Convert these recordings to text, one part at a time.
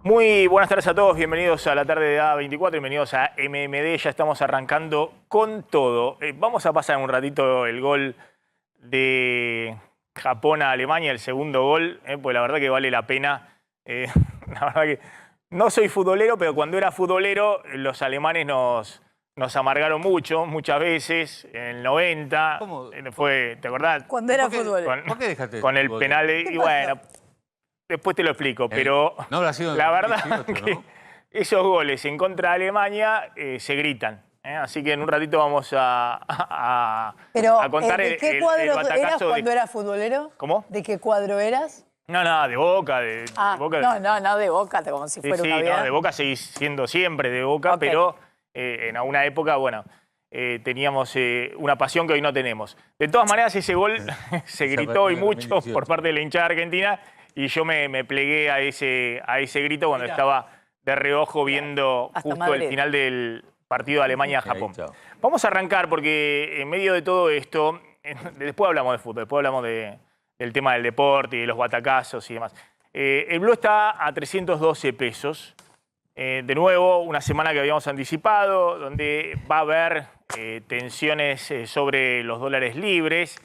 Muy buenas tardes a todos, bienvenidos a la tarde de A24, bienvenidos a MMD, ya estamos arrancando con todo. Vamos a pasar un ratito el gol de Japón a Alemania, el segundo gol, pues la verdad que vale la pena. La verdad que no soy futbolero, pero cuando era futbolero los alemanes nos amargaron muchas veces, en el 90, ¿Cómo? ¿te acordás? Cuando era futbolero. ¿Por qué dejaste Con el fútbol? penal, y bueno... Después te lo explico, pero no habrá sido en la verdad 2018, que ¿no? esos goles en contra de Alemania se gritan. Así que en un ratito vamos a contar ¿de qué el cuadro eras batacazo cuando eras futbolero? ¿Cómo? ¿De qué cuadro eras? No, de Boca. De Boca. No, de Boca, como si fuera una Sí, vida. no, de Boca seguís siendo siempre de Boca, Ok. pero en alguna época, bueno, teníamos una pasión que hoy no tenemos. De todas maneras, ese gol se gritó y mucho 2018. por parte de la hinchada argentina. Y yo me plegué a ese grito cuando estaba de reojo viendo Hasta justo Madrid. el final del partido de Alemania-Japón. Ok, chao. Vamos a arrancar porque en medio de todo esto, después hablamos de fútbol, después hablamos del tema del deporte y de los batacazos y demás. El blue está a 312 pesos. De nuevo, una semana que habíamos anticipado, donde va a haber tensiones sobre los dólares libres.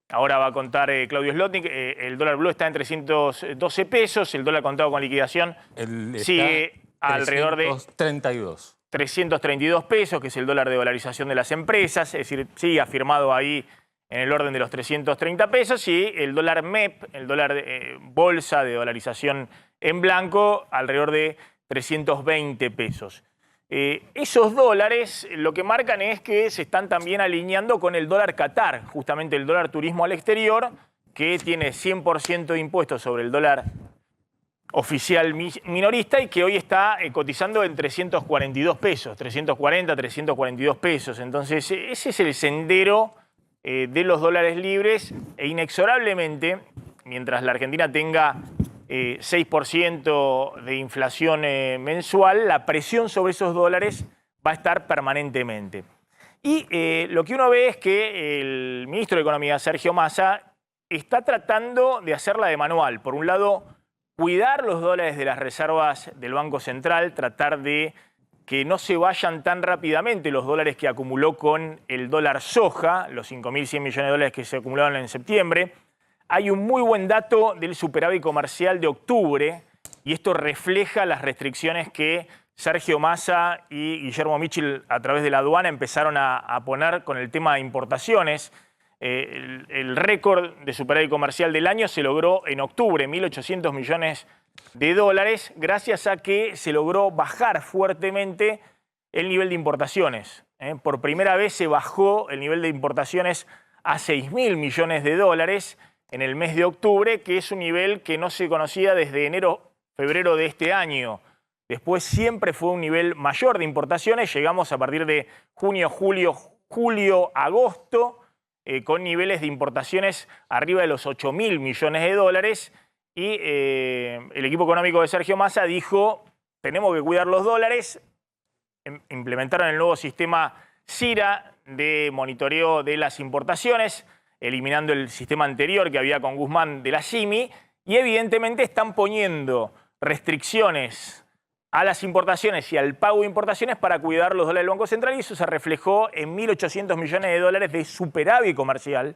Ahora va a contar Claudio Zlotnik, el dólar blue está en 312 pesos, el dólar contado con liquidación sigue alrededor de 332. 332 pesos, que es el dólar de dolarización de las empresas, es decir, sigue afirmado ahí en el orden de los 330 pesos, y el dólar MEP, el dólar bolsa de dolarización en blanco, alrededor de 320 pesos. Esos dólares lo que marcan es que se están también alineando con el dólar Qatar, justamente el dólar turismo al exterior, que tiene 100% de impuestos sobre el dólar oficial minorista y que hoy está cotizando en 342 pesos, 340, 342 pesos. Entonces, ese es el sendero de los dólares libres e inexorablemente, mientras la Argentina tenga 6% de inflación mensual, la presión sobre esos dólares va a estar permanentemente. Y lo que uno ve es que el ministro de Economía, Sergio Massa, está tratando de hacerla de manual. Por un lado, cuidar los dólares de las reservas del Banco Central, tratar de que no se vayan tan rápidamente los dólares que acumuló con el dólar soja, los 5.100 millones de dólares que se acumularon en septiembre. Hay un muy buen dato del superávit comercial de octubre y esto refleja las restricciones que Sergio Massa y Guillermo Michel a través de la aduana empezaron a poner con el tema de importaciones. El récord de superávit comercial del año se logró en octubre, 1.800 millones de dólares, gracias a que se logró bajar fuertemente el nivel de importaciones. Por primera vez se bajó el nivel de importaciones a 6.000 millones de dólares en el mes de octubre, que es un nivel que no se conocía desde enero-febrero de este año. Después siempre fue un nivel mayor de importaciones, llegamos a partir de junio, julio, agosto, con niveles de importaciones arriba de los 8.000 millones de dólares, y el equipo económico de Sergio Massa dijo, tenemos que cuidar los dólares, implementaron el nuevo sistema CIRA de monitoreo de las importaciones, eliminando el sistema anterior que había con Guzmán de la CIMI, y evidentemente están poniendo restricciones a las importaciones y al pago de importaciones para cuidar los dólares del Banco Central, y eso se reflejó en 1.800 millones de dólares de superávit comercial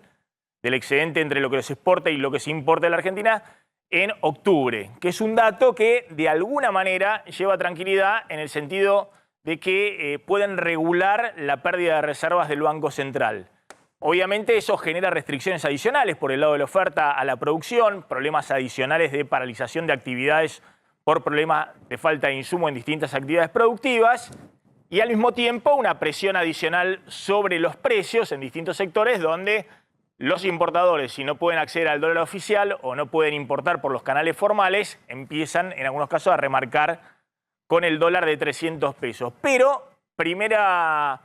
del excedente entre lo que se exporta y lo que se importa de la Argentina en octubre, que es un dato que de alguna manera lleva tranquilidad en el sentido de que pueden regular la pérdida de reservas del Banco Central. Obviamente eso genera restricciones adicionales por el lado de la oferta a la producción, problemas adicionales de paralización de actividades por problemas de falta de insumo en distintas actividades productivas y al mismo tiempo una presión adicional sobre los precios en distintos sectores donde los importadores, si no pueden acceder al dólar oficial o no pueden importar por los canales formales, empiezan en algunos casos a remarcar con el dólar de 300 pesos. Pero primera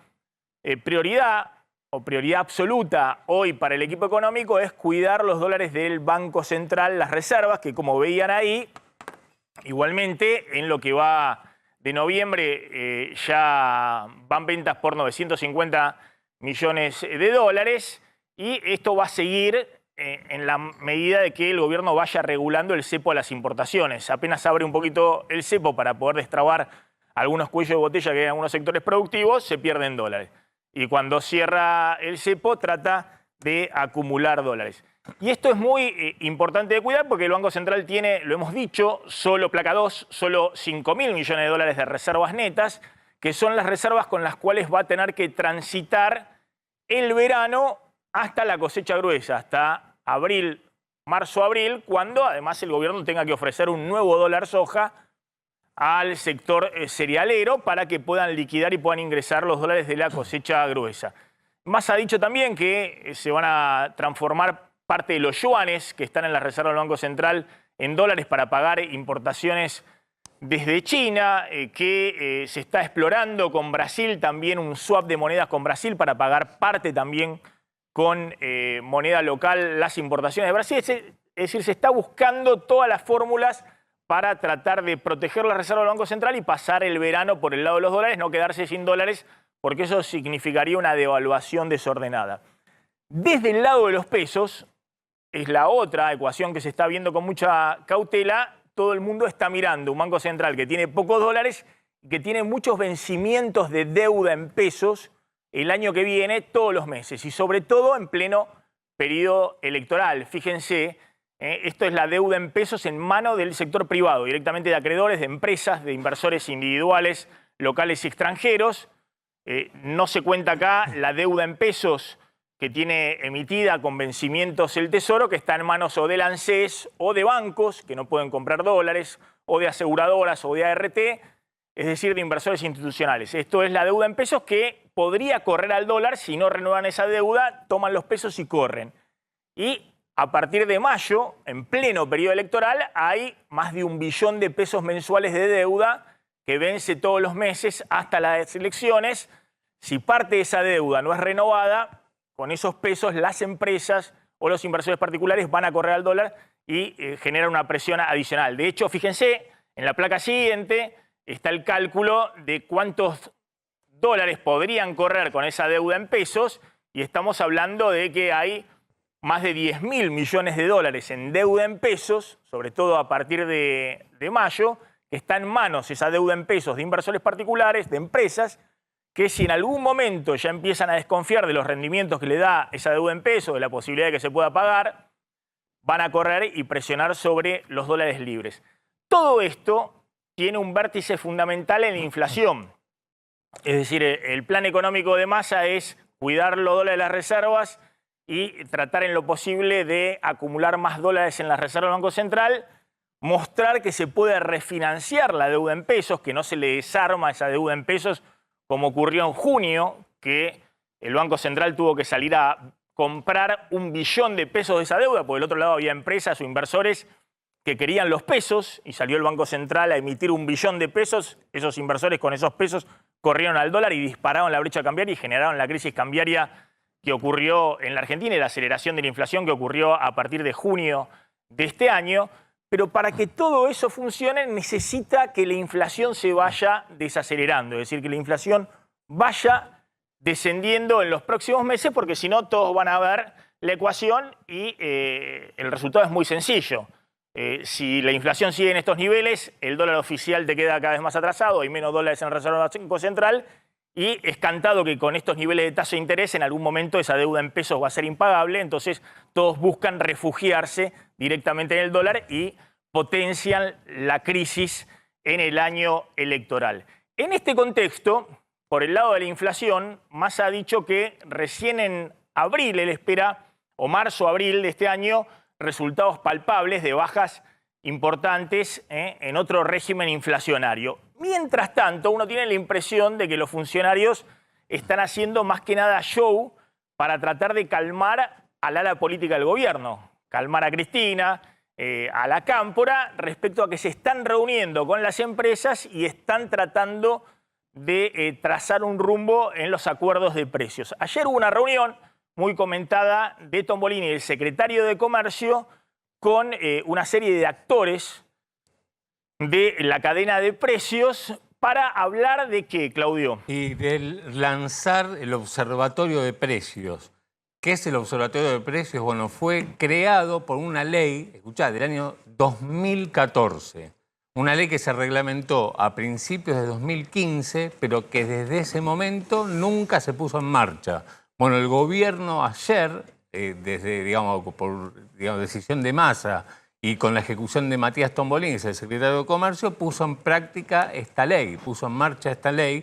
prioridad o prioridad absoluta hoy para el equipo económico es cuidar los dólares del Banco Central, las reservas, que como veían ahí, igualmente en lo que va de noviembre ya van ventas por 950 millones de dólares y esto va a seguir en la medida de que el gobierno vaya regulando el cepo a las importaciones. Apenas abre un poquito el cepo para poder destrabar algunos cuellos de botella que hay en algunos sectores productivos, se pierden dólares. Y cuando cierra el cepo, trata de acumular dólares. Y esto es muy importante de cuidar porque el Banco Central tiene, lo hemos dicho, solo placa 2, solo 5.000 millones de dólares de reservas netas, que son las reservas con las cuales va a tener que transitar el verano hasta la cosecha gruesa, hasta abril, marzo-abril, cuando además el gobierno tenga que ofrecer un nuevo dólar soja al sector cerealero para que puedan liquidar y puedan ingresar los dólares de la cosecha gruesa. Massa ha dicho también que se van a transformar parte de los yuanes que están en las reservas del Banco Central en dólares para pagar importaciones desde China, que se está explorando con Brasil también un swap de monedas con Brasil para pagar parte también con moneda local las importaciones de Brasil. Es decir, se está buscando todas las fórmulas para tratar de proteger la reserva del Banco Central y pasar el verano por el lado de los dólares, no quedarse sin dólares, porque eso significaría una devaluación desordenada. Desde el lado de los pesos, es la otra ecuación que se está viendo con mucha cautela. Todo el mundo está mirando un Banco Central que tiene pocos dólares y que tiene muchos vencimientos de deuda en pesos el año que viene, todos los meses, y sobre todo en pleno periodo electoral. Fíjense, esto es la deuda en pesos en mano del sector privado, directamente de acreedores, de empresas, de inversores individuales, locales y extranjeros. No se cuenta acá la deuda en pesos que tiene emitida con vencimientos el Tesoro, que está en manos o del ANSES o de bancos, que no pueden comprar dólares, o de aseguradoras o de ART, es decir, de inversores institucionales. Esto es la deuda en pesos que podría correr al dólar. Si no renuevan esa deuda, toman los pesos y corren. Y a partir de mayo, en pleno periodo electoral, hay más de 1 billón de pesos mensuales de deuda que vence todos los meses hasta las elecciones. Si parte de esa deuda no es renovada, con esos pesos las empresas o los inversores particulares van a correr al dólar y generan una presión adicional. De hecho, fíjense, en la placa siguiente está el cálculo de cuántos dólares podrían correr con esa deuda en pesos, y estamos hablando de que hay más de 10.000 millones de dólares en deuda en pesos, sobre todo a partir de mayo, que está en manos esa deuda en pesos de inversores particulares, de empresas, que si en algún momento ya empiezan a desconfiar de los rendimientos que le da esa deuda en pesos, de la posibilidad de que se pueda pagar, van a correr y presionar sobre los dólares libres. Todo esto tiene un vértice fundamental en la inflación. Es decir, el plan económico de Massa es cuidar los dólares de las reservas y tratar en lo posible de acumular más dólares en las reservas del Banco Central, mostrar que se puede refinanciar la deuda en pesos, que no se le desarma esa deuda en pesos, como ocurrió en junio, que el Banco Central tuvo que salir a comprar 1 billón de pesos de esa deuda, porque del otro lado había empresas o inversores que querían los pesos y salió el Banco Central a emitir 1 billón de pesos. Esos inversores con esos pesos corrieron al dólar y dispararon la brecha cambiaria y generaron la crisis cambiaria que ocurrió en la Argentina y la aceleración de la inflación que ocurrió a partir de junio de este año. Pero para que todo eso funcione necesita que la inflación se vaya desacelerando, es decir, que la inflación vaya descendiendo en los próximos meses, porque si no todos van a ver la ecuación y el resultado es muy sencillo. Si la inflación sigue en estos niveles, el dólar oficial te queda cada vez más atrasado, hay menos dólares en la Reserva Banco Central y es cantado que con estos niveles de tasa de interés en algún momento esa deuda en pesos va a ser impagable, entonces todos buscan refugiarse directamente en el dólar y potencian la crisis en el año electoral. En este contexto, por el lado de la inflación, Massa ha dicho que recién en abril él espera, o marzo-abril de este año, resultados palpables de bajas importantes en otro régimen inflacionario. Mientras tanto, uno tiene la impresión de que los funcionarios están haciendo más que nada show para tratar de calmar al ala política del gobierno, calmar a Cristina, a la Cámpora, respecto a que se están reuniendo con las empresas y están tratando de trazar un rumbo en los acuerdos de precios. Ayer hubo una reunión muy comentada de Tombolini, el secretario de Comercio, con una serie de actores de la cadena de precios para hablar de qué, Claudio. Y de lanzar el observatorio de precios. ¿Qué es el Observatorio de Precios? Bueno, fue creado por una ley, escuchá, del año 2014. Una ley que se reglamentó a principios de 2015, pero que desde ese momento nunca se puso en marcha. Bueno, el gobierno ayer, desde, digamos, por decisión de Massa y con la ejecución de Matías Tombolín, que es el secretario de Comercio, puso en práctica esta ley, puso en marcha esta ley.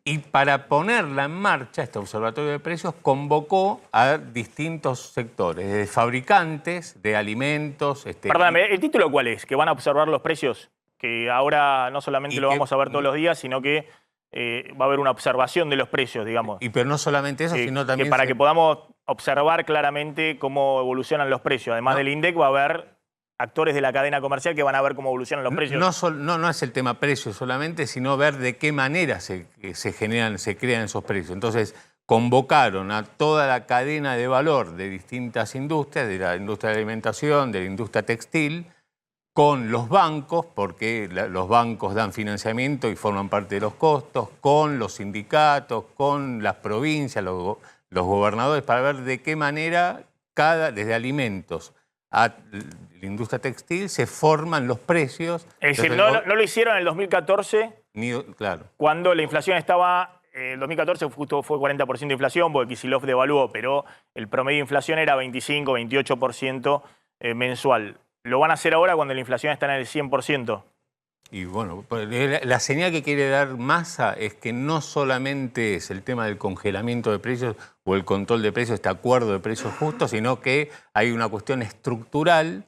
Y para ponerla en marcha, este Observatorio de Precios convocó a distintos sectores, desde fabricantes de alimentos... Perdóname, ¿el título cuál es? ¿Que van a observar los precios? Que ahora no solamente lo vamos a ver todos los días, sino que va a haber una observación de los precios, digamos. Pero no solamente eso, sino también... Que para que podamos observar claramente cómo evolucionan los precios. Además del INDEC va a haber actores de la cadena comercial que van a ver cómo evolucionan los precios. No es el tema precios solamente, sino ver de qué manera se crean esos precios. Entonces, convocaron a toda la cadena de valor de distintas industrias, de la industria de la alimentación, de la industria textil, con los bancos, porque los bancos dan financiamiento y forman parte de los costos, con los sindicatos, con las provincias, los gobernadores, para ver de qué manera desde alimentos a la industria textil se forman los precios. Es decir, no lo hicieron en el 2014, claro, cuando la inflación estaba... El 2014 justo fue 40% de inflación, porque Kicillof devaluó, pero el promedio de inflación era 25, 28% mensual. ¿Lo van a hacer ahora cuando la inflación está en el 100%? Y bueno, la señal que quiere dar Massa es que no solamente es el tema del congelamiento de precios o el control de precios, este acuerdo de precios justos, sino que hay una cuestión estructural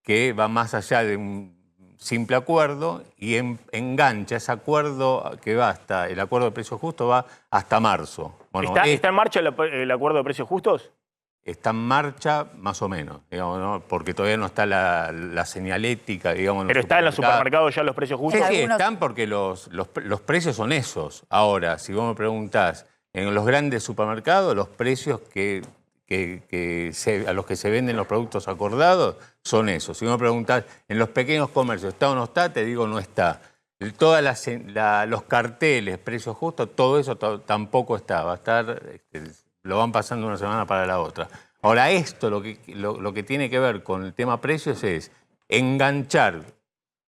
que va más allá de un simple acuerdo y engancha ese acuerdo que va hasta, el acuerdo de precios justos va hasta marzo. Bueno, ¿Está en marcha el acuerdo de precios justos? Está en marcha más o menos, digamos, ¿no? Porque todavía no está la señalética, digamos. ¿Pero está en los supermercados ya los precios justos? Sí, están porque los precios son esos. Ahora, si vos me preguntás, en los grandes supermercados los precios a los que se venden los productos acordados son esos. Si vos me preguntás, en los pequeños comercios, ¿está o no está? Te digo, no está. Todos los carteles, precios justos, todo eso tampoco está. Va a estar... lo van pasando una semana para la otra. Ahora, esto lo que tiene que ver con el tema precios es enganchar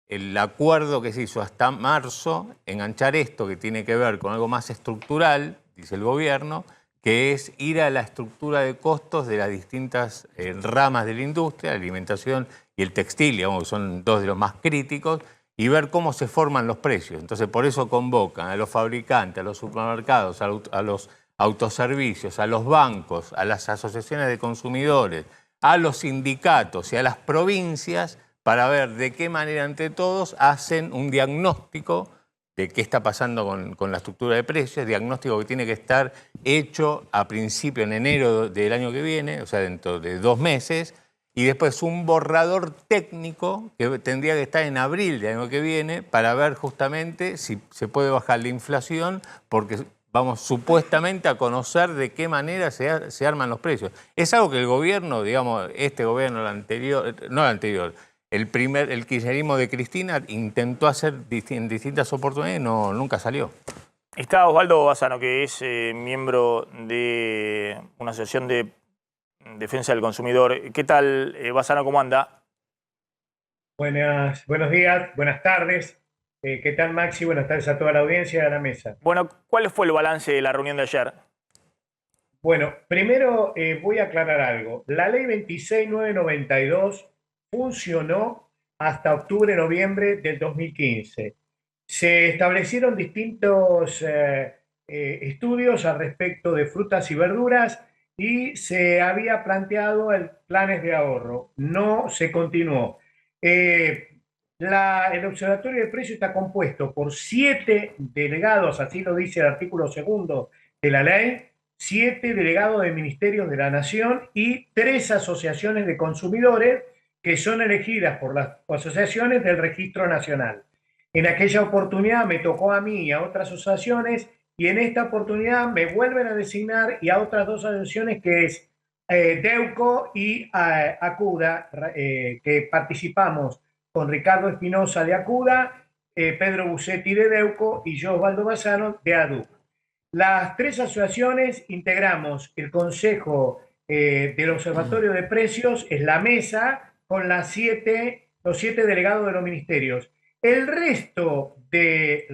el acuerdo que se hizo hasta marzo, enganchar esto que tiene que ver con algo más estructural, dice el gobierno, que es ir a la estructura de costos de las distintas ramas de la industria, la alimentación y el textil, digamos, que son dos de los más críticos, y ver cómo se forman los precios. Entonces, por eso convocan a los fabricantes, a los supermercados, a los autoservicios, a los bancos, a las asociaciones de consumidores, a los sindicatos y a las provincias para ver de qué manera entre todos hacen un diagnóstico de qué está pasando con la estructura de precios, diagnóstico que tiene que estar hecho a principio, en enero del año que viene, o sea, dentro de 2 meses, y después un borrador técnico que tendría que estar en abril del año que viene para ver justamente si se puede bajar la inflación, porque vamos supuestamente a conocer de qué manera se arman los precios. Es algo que el gobierno, digamos, este gobierno, el anterior, no el anterior, el kirchnerismo de Cristina intentó hacer en distintas oportunidades y nunca salió. Está Osvaldo Bassano, que es miembro de una asociación de defensa del consumidor. ¿Qué tal, Bassano, cómo anda? Buenos días, buenas tardes. ¿Qué tal, Maxi? Buenas tardes a toda la audiencia y a la mesa. Bueno, ¿cuál fue el balance de la reunión de ayer? Bueno, primero voy a aclarar algo. La ley 26992 funcionó hasta octubre-noviembre del 2015. Se establecieron distintos estudios al respecto de frutas y verduras y se había planteado planes de ahorro. No se continuó. El Observatorio de Precios está compuesto por 7 delegados, así lo dice el artículo 2 de la ley, 7 delegados de ministerios de la Nación y 3 asociaciones de consumidores que son elegidas por las asociaciones del Registro Nacional. En aquella oportunidad me tocó a mí y a otras asociaciones, y en esta oportunidad me vuelven a designar y a otras 2 asociaciones que es DEUCO y ACUDA, que participamos con Ricardo Espinosa de ACUDA, Pedro Bucetti de DEUCO y yo, Osvaldo Bassano, de ADUC. Las 3 asociaciones integramos el Consejo del Observatorio de Precios es la mesa con los 7 delegados de los ministerios. El resto de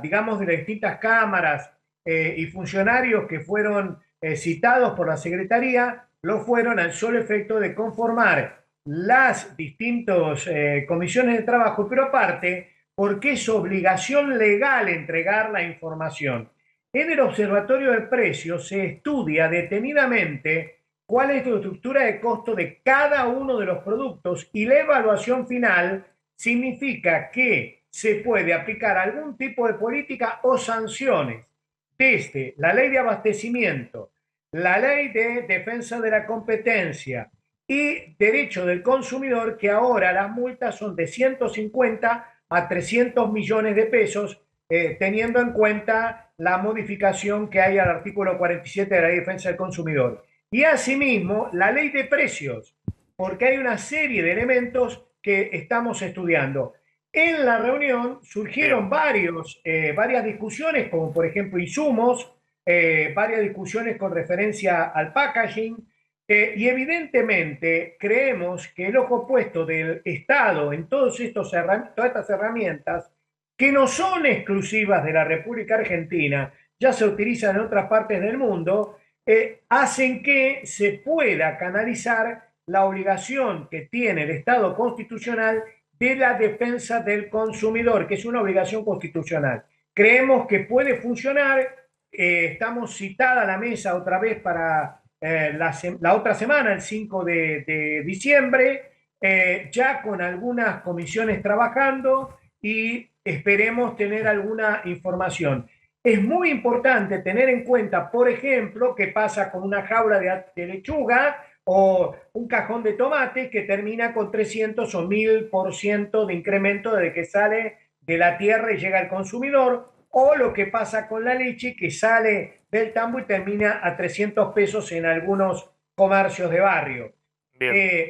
digamos, de las distintas cámaras y funcionarios que fueron citados por la Secretaría, lo fueron al solo efecto de conformar las distintas comisiones de trabajo, pero aparte, porque es obligación legal entregar la información. En el Observatorio de Precios se estudia detenidamente cuál es la estructura de costo de cada uno de los productos y la evaluación final significa que se puede aplicar algún tipo de política o sanciones desde la ley de abastecimiento, la ley de defensa de la competencia y derecho del consumidor, que ahora las multas son de 150 a 300 millones de pesos, teniendo en cuenta la modificación que hay al artículo 47 de la ley de defensa del consumidor. Y asimismo, la ley de precios, porque hay una serie de elementos que estamos estudiando. En la reunión surgieron varias discusiones, como por ejemplo insumos, varias discusiones con referencia al packaging, y evidentemente creemos que el ojo puesto del Estado en todas estas herramientas, que no son exclusivas de la República Argentina, ya se utilizan en otras partes del mundo, hacen que se pueda canalizar la obligación que tiene el Estado constitucional de la defensa del consumidor, que es una obligación constitucional. Creemos que puede funcionar, estamos citada a la mesa otra vez para la otra semana, el 5 de diciembre, ya con algunas comisiones trabajando y esperemos tener alguna información. Es muy importante tener en cuenta, por ejemplo, qué pasa con una jaula de lechuga o un cajón de tomate que termina con 300 o 1000% de incremento desde que sale de la tierra y llega al consumidor, o lo que pasa con la leche que sale del tambo y termina a 300 pesos en algunos comercios de barrio.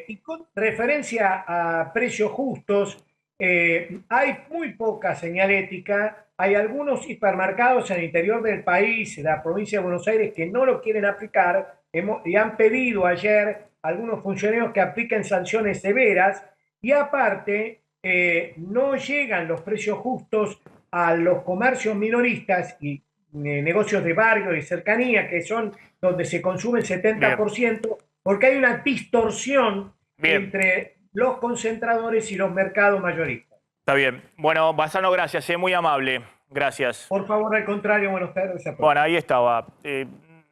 Y con referencia a precios justos, hay muy poca señalética. Hay algunos hipermercados en el interior del país, en la provincia de Buenos Aires, que no lo quieren aplicar y han pedido ayer a algunos funcionarios que apliquen sanciones severas y aparte no llegan los precios justos a los comercios minoristas y negocios de barrio y cercanía, que son donde se consume el 70%, bien, porque hay una distorsión entre los concentradores y los mercados mayoristas. Está bien. Bueno, Bassano, gracias, muy amable. Gracias. Por favor, al contrario, buenas tardes. Bueno, ahí estaba.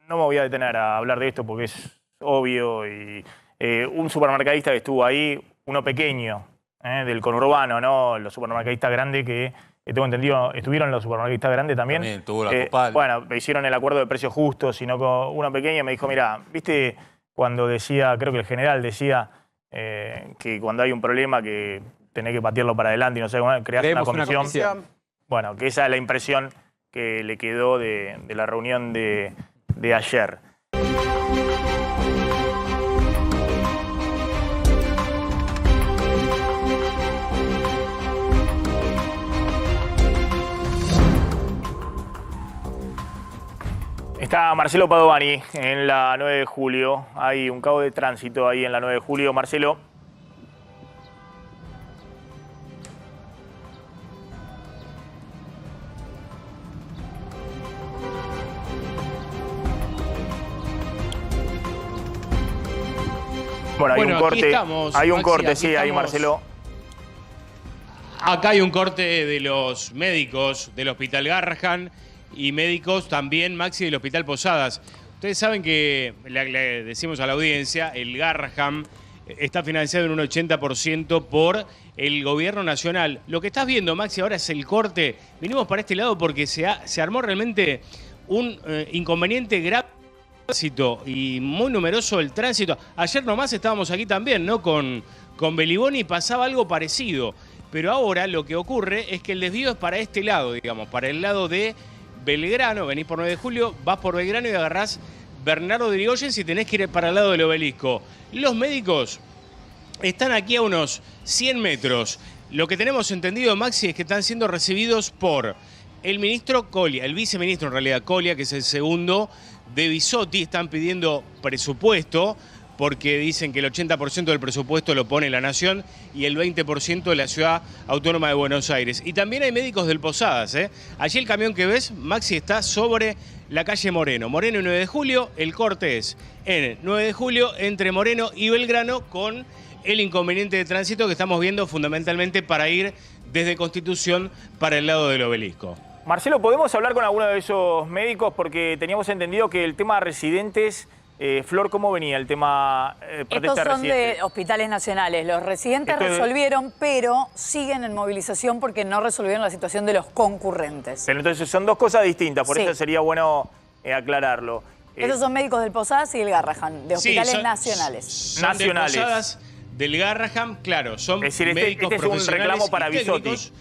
No me voy a detener a hablar de esto porque es obvio. Y un supermercadista que estuvo ahí, uno pequeño, del conurbano, ¿no? Los supermercadistas grandes que, tengo entendido, estuvieron los supermercadistas grandes también. También tuvo la Copal. Bueno, me hicieron el acuerdo de precios justos, sino con uno pequeño me dijo, mira, ¿viste cuando decía, creo que el general decía que cuando hay un problema que tenés que patearlo para adelante y no sé, creás una comisión? Bueno, que esa es la impresión que le quedó de la reunión de ayer. Está Marcelo Padovani en la 9 de julio. Hay un cabo de tránsito ahí en la 9 de julio. Marcelo. Bueno, hay un corte. Estamos, hay un Maxi, corte, sí, ahí Marcelo. Acá hay un corte de los médicos del Hospital Garrahan y médicos también, Maxi, del Hospital Posadas. Ustedes saben que, le decimos a la audiencia, el Garrahan está financiado en un 80% por el gobierno nacional. Lo que estás viendo, Maxi, ahora es el corte. Vinimos para este lado porque se armó realmente un inconveniente grave y muy numeroso el tránsito. Ayer nomás estábamos aquí también, ¿no? Con Beliboni pasaba algo parecido. Pero ahora lo que ocurre es que el desvío es para este lado, digamos, para el lado de Belgrano. Venís por 9 de julio, vas por Belgrano y agarrás Bernardo de Irigoyen si tenés que ir para el lado del obelisco. Los médicos están aquí a unos 100 metros. Lo que tenemos entendido, Maxi, es que están siendo recibidos por el ministro Colia, el viceministro en realidad Colia, que es el segundo de Bisotti, están pidiendo presupuesto porque dicen que el 80% del presupuesto lo pone la Nación y el 20% de la Ciudad Autónoma de Buenos Aires. Y también hay médicos del Posadas, ¿eh? Allí el camión que ves, Maxi, está sobre la calle Moreno. Moreno y 9 de Julio, el corte es en 9 de Julio entre Moreno y Belgrano con el inconveniente de tránsito que estamos viendo fundamentalmente para ir desde Constitución para el lado del Obelisco. Marcelo, ¿podemos hablar con alguno de esos médicos? Porque teníamos entendido que el tema de residentes... Flor, ¿cómo venía el tema protesta Estos son de residentes? de hospitales nacionales. Los residentes Esto es- resolvieron, pero siguen en movilización porque no resolvieron la situación de los concurrentes. Pero entonces son dos cosas distintas, por Sí. eso sería bueno aclararlo. Estos son médicos del Posadas y el Garrahan, de Sí, hospitales son- nacionales. Son Nacionales. de Posadas, del Garraham, claro, son Es decir, médicos este es un profesionales reclamo para y técnicos. Bisotti,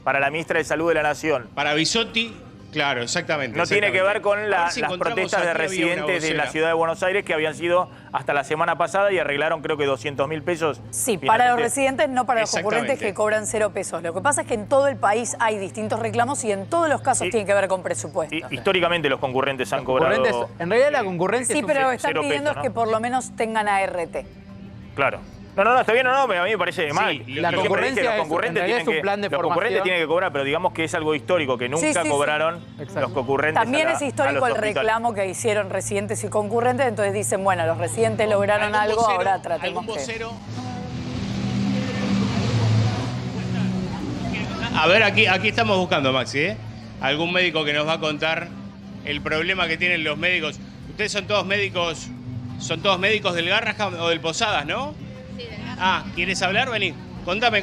para la ministra de Salud de la Nación. Para Bisotti, claro, exactamente. No tiene que ver con A ver las si encontramos protestas de aquí, había una residentes de la vocera. Ciudad de Buenos Aires que habían sido hasta la semana pasada y arreglaron creo que 200.000 pesos. Sí, para los Finalmente, residentes, no para los concurrentes Exactamente. que cobran 0 pesos. Lo que pasa es que en todo el país hay distintos reclamos y en todos los casos Sí. tienen que ver con presupuesto. Históricamente los concurrentes han cobrado... En realidad la concurrencia Sí, es un- pero lo que están cero pidiendo peso, es que ¿no? por lo menos tengan ART. Claro. No, está bien, a mí me parece mal. la Yo siempre concurrencia dije, es- los concurrentes en realidad tienen es un que, plan de los concurrentes formación. tienen que cobrar, pero digamos que es algo histórico, que nunca Sí, sí, sí. cobraron Exacto. los concurrentes. También a es histórico a el los hospitales. reclamo que hicieron residentes y concurrentes, entonces dicen, bueno, los residentes lograron ¿Algún algo, vocero? ahora tratemos ¿Algún que... vocero? A ver, aquí estamos buscando, Maxi, ¿eh? Algún médico que nos va a contar el problema que tienen los médicos. Ustedes son todos médicos del Garrahan o del Posadas, ¿no? Sí, del Garrahan. Ah, ¿quieres hablar? Vení, contame.